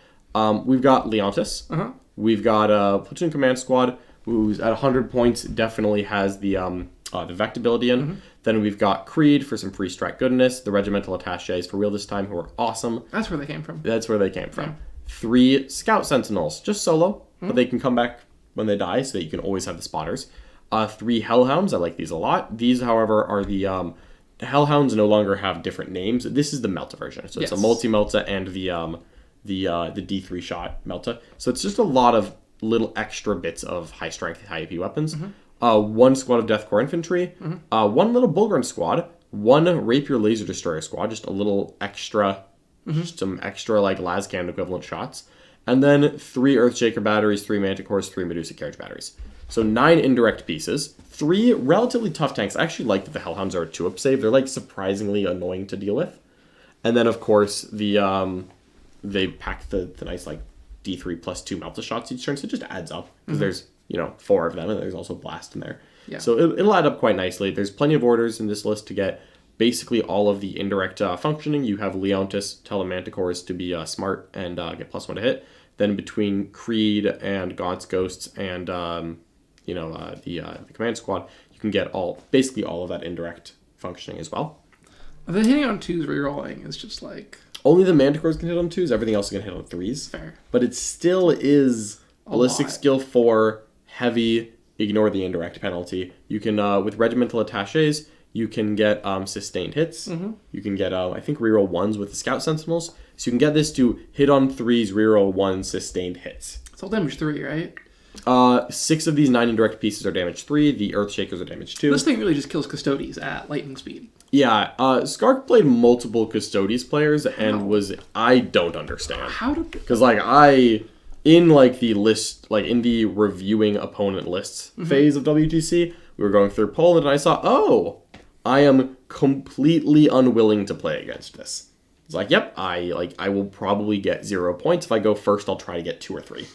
We've got Leontis. We've got a Platoon Command Squad, who's at 100 points, definitely has the Vect ability in. Then we've got Creed for some free strike goodness. The Regimental Attaches for real this time, who are awesome. That's where they came from. That's where they came from. Yeah. 3 Scout Sentinels, just solo, but they can come back when they die, so that you can always have the spotters. 3 Hellhounds, I like these a lot. These, however, are the Hellhounds no longer have different names. This is the Melta version, so it's a multi-Melta and the D3 shot Melta. So it's just a lot of little extra bits of high strength, high AP weapons. 1 squad of Deathcore Infantry, 1 little Bullgrim squad, 1 Rapier Laser Destroyer squad, just a little extra, just some extra like las cannon equivalent shots, and then 3 Earthshaker batteries, 3 Manticores, 3 Medusa carriage batteries. So 9 indirect pieces, 3 relatively tough tanks. I actually like that the Hellhounds are a 2-up save. They're like surprisingly annoying to deal with. And then of course they pack the nice like D3 plus 2 Melta shots each turn, so it just adds up because there's 4 of them, and there's also Blast in there. Yeah. So it'll add up quite nicely. There's plenty of orders in this list to get basically all of the indirect functioning. You have Leontis, tell the Manticores to be smart and get +1 to hit. Then between Creed and Gaunt's Ghosts and the command squad, you can get basically all of that indirect functioning as well. The hitting on 2s rerolling is just like... Only the Manticores can hit on 2s. Everything else can hit on 3s. Fair. But it still is Ballistic Skill 4, heavy, ignore the indirect penalty. You can, with Regimental Attaches, you can get sustained hits. You can get, I think, reroll 1s with the Scout Sentinels. So you can get this to hit on 3s, reroll 1 sustained hits. It's all damage 3, right? 6 of these 9 indirect pieces are damage 3. The Earthshakers are damage 2. This thing really just kills Custodes at lightning speed. Yeah, Skark played multiple Custodes players and I don't understand. How did... Because, like, in, like, the list, like, in the reviewing opponent lists phase of WTC, we were going through Poland, and I saw, I am completely unwilling to play against this. It's like, yep, I will probably get 0 points. If I go first, I'll try to get 2 or 3.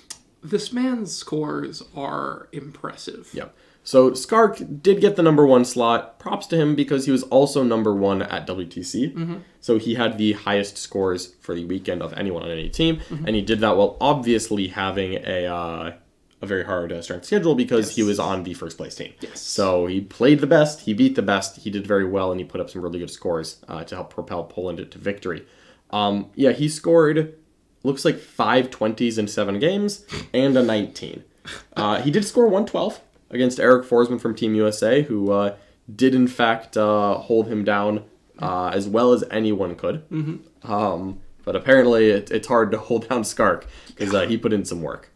This man's scores are impressive. Yep. So Skark did get the number 1 slot. Props to him because he was also number 1 at WTC. So he had the highest scores for the weekend of anyone on any team. And he did that while obviously having a very hard strength schedule because he was on the first place team. Yes. So he played the best. He beat the best. He did very well, and he put up some really good scores to help propel Poland to victory. He scored, looks like 5 20s in 7 games and a 19. He did score 112. Against Eric Forsman from Team USA, who did in fact hold him down as well as anyone could. But apparently it's hard to hold down Skark because he put in some work.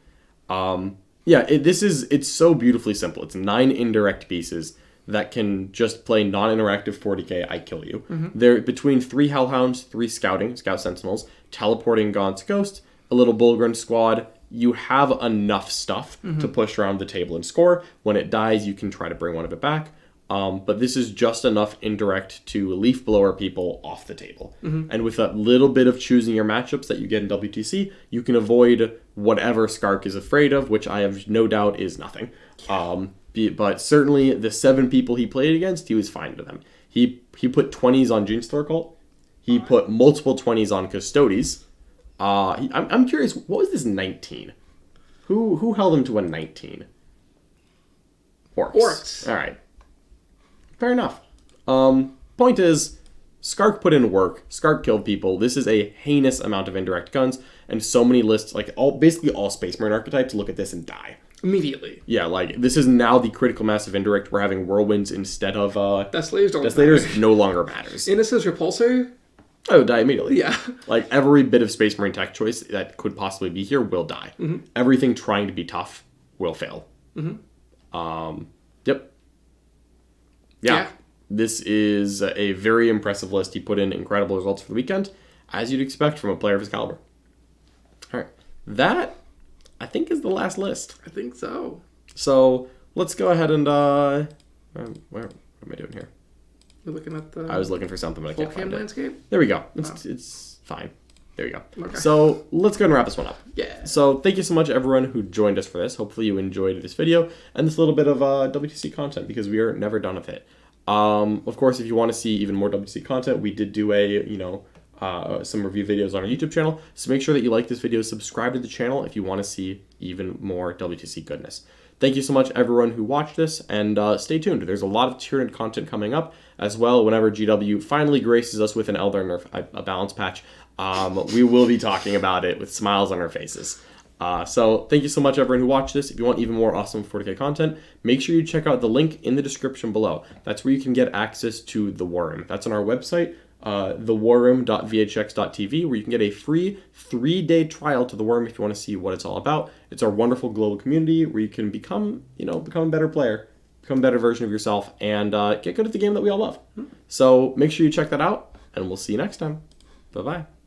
It's so beautifully simple. It's 9 indirect pieces that can just play non-interactive 40k, I kill you. They're between 3 Hellhounds, 3 Scout Sentinels, teleporting Gaunt's Ghost, a little Bullgrim squad. You have enough stuff to push around the table and score. When it dies, you can try to bring one of it back. But this is just enough indirect to leaf blower people off the table. And with a little bit of choosing your matchups that you get in WTC, you can avoid whatever Skark is afraid of, which I have no doubt is nothing. But certainly the 7 people he played against, he was fine to them. He put 20s on Genestealer Cult. He put multiple 20s on Custodes. I'm curious, what was this 19? Who held him to a 19? Orcs. All right. Fair enough. Point is, Skark put in work. Skark killed people. This is a heinous amount of indirect guns, and so many lists, like basically all Space Marine archetypes, look at this and die. Immediately. Yeah, like, this is now the critical mass of indirect. We're having whirlwinds instead of... Deathslayers no longer matters. Innis's Repulsor? Oh, die immediately. Yeah. Like, every bit of Space Marine tech choice that could possibly be here will die. Everything trying to be tough will fail. Yep. Yeah. This is a very impressive list. He put in incredible results for the weekend, as you'd expect from a player of his caliber. All right. That, I think, is the last list. I think so. So, let's go ahead and... what am I doing here? You're looking at the... I was looking for something, but I can't find it. landscape? There we go. It's fine. There you go. Okay. So let's go and wrap this one up. Yeah. So thank you so much, everyone who joined us for this. Hopefully you enjoyed this video and this little bit of WTC content because we are never done with it. Of course, if you want to see even more WTC content, we did do some review videos on our YouTube channel. So make sure that you like this video, subscribe to the channel if you want to see even more WTC goodness. Thank you so much, everyone who watched this, and stay tuned. There's a lot of tiered content coming up as well. Whenever GW finally graces us with an Elder Nerf, a balance patch, we will be talking about it with smiles on our faces. So thank you so much, everyone who watched this. If you want even more awesome 40k content, make sure you check out the link in the description below. That's where you can get access to the War Room. That's on our website, thewarroom.vhx.tv, where you can get a free 3-day trial to the War Room if you want to see what it's all about. It's our wonderful global community where you can become a better player, become a better version of yourself, and get good at the game that we all love. So make sure you check that out, and we'll see you next time. Bye-bye.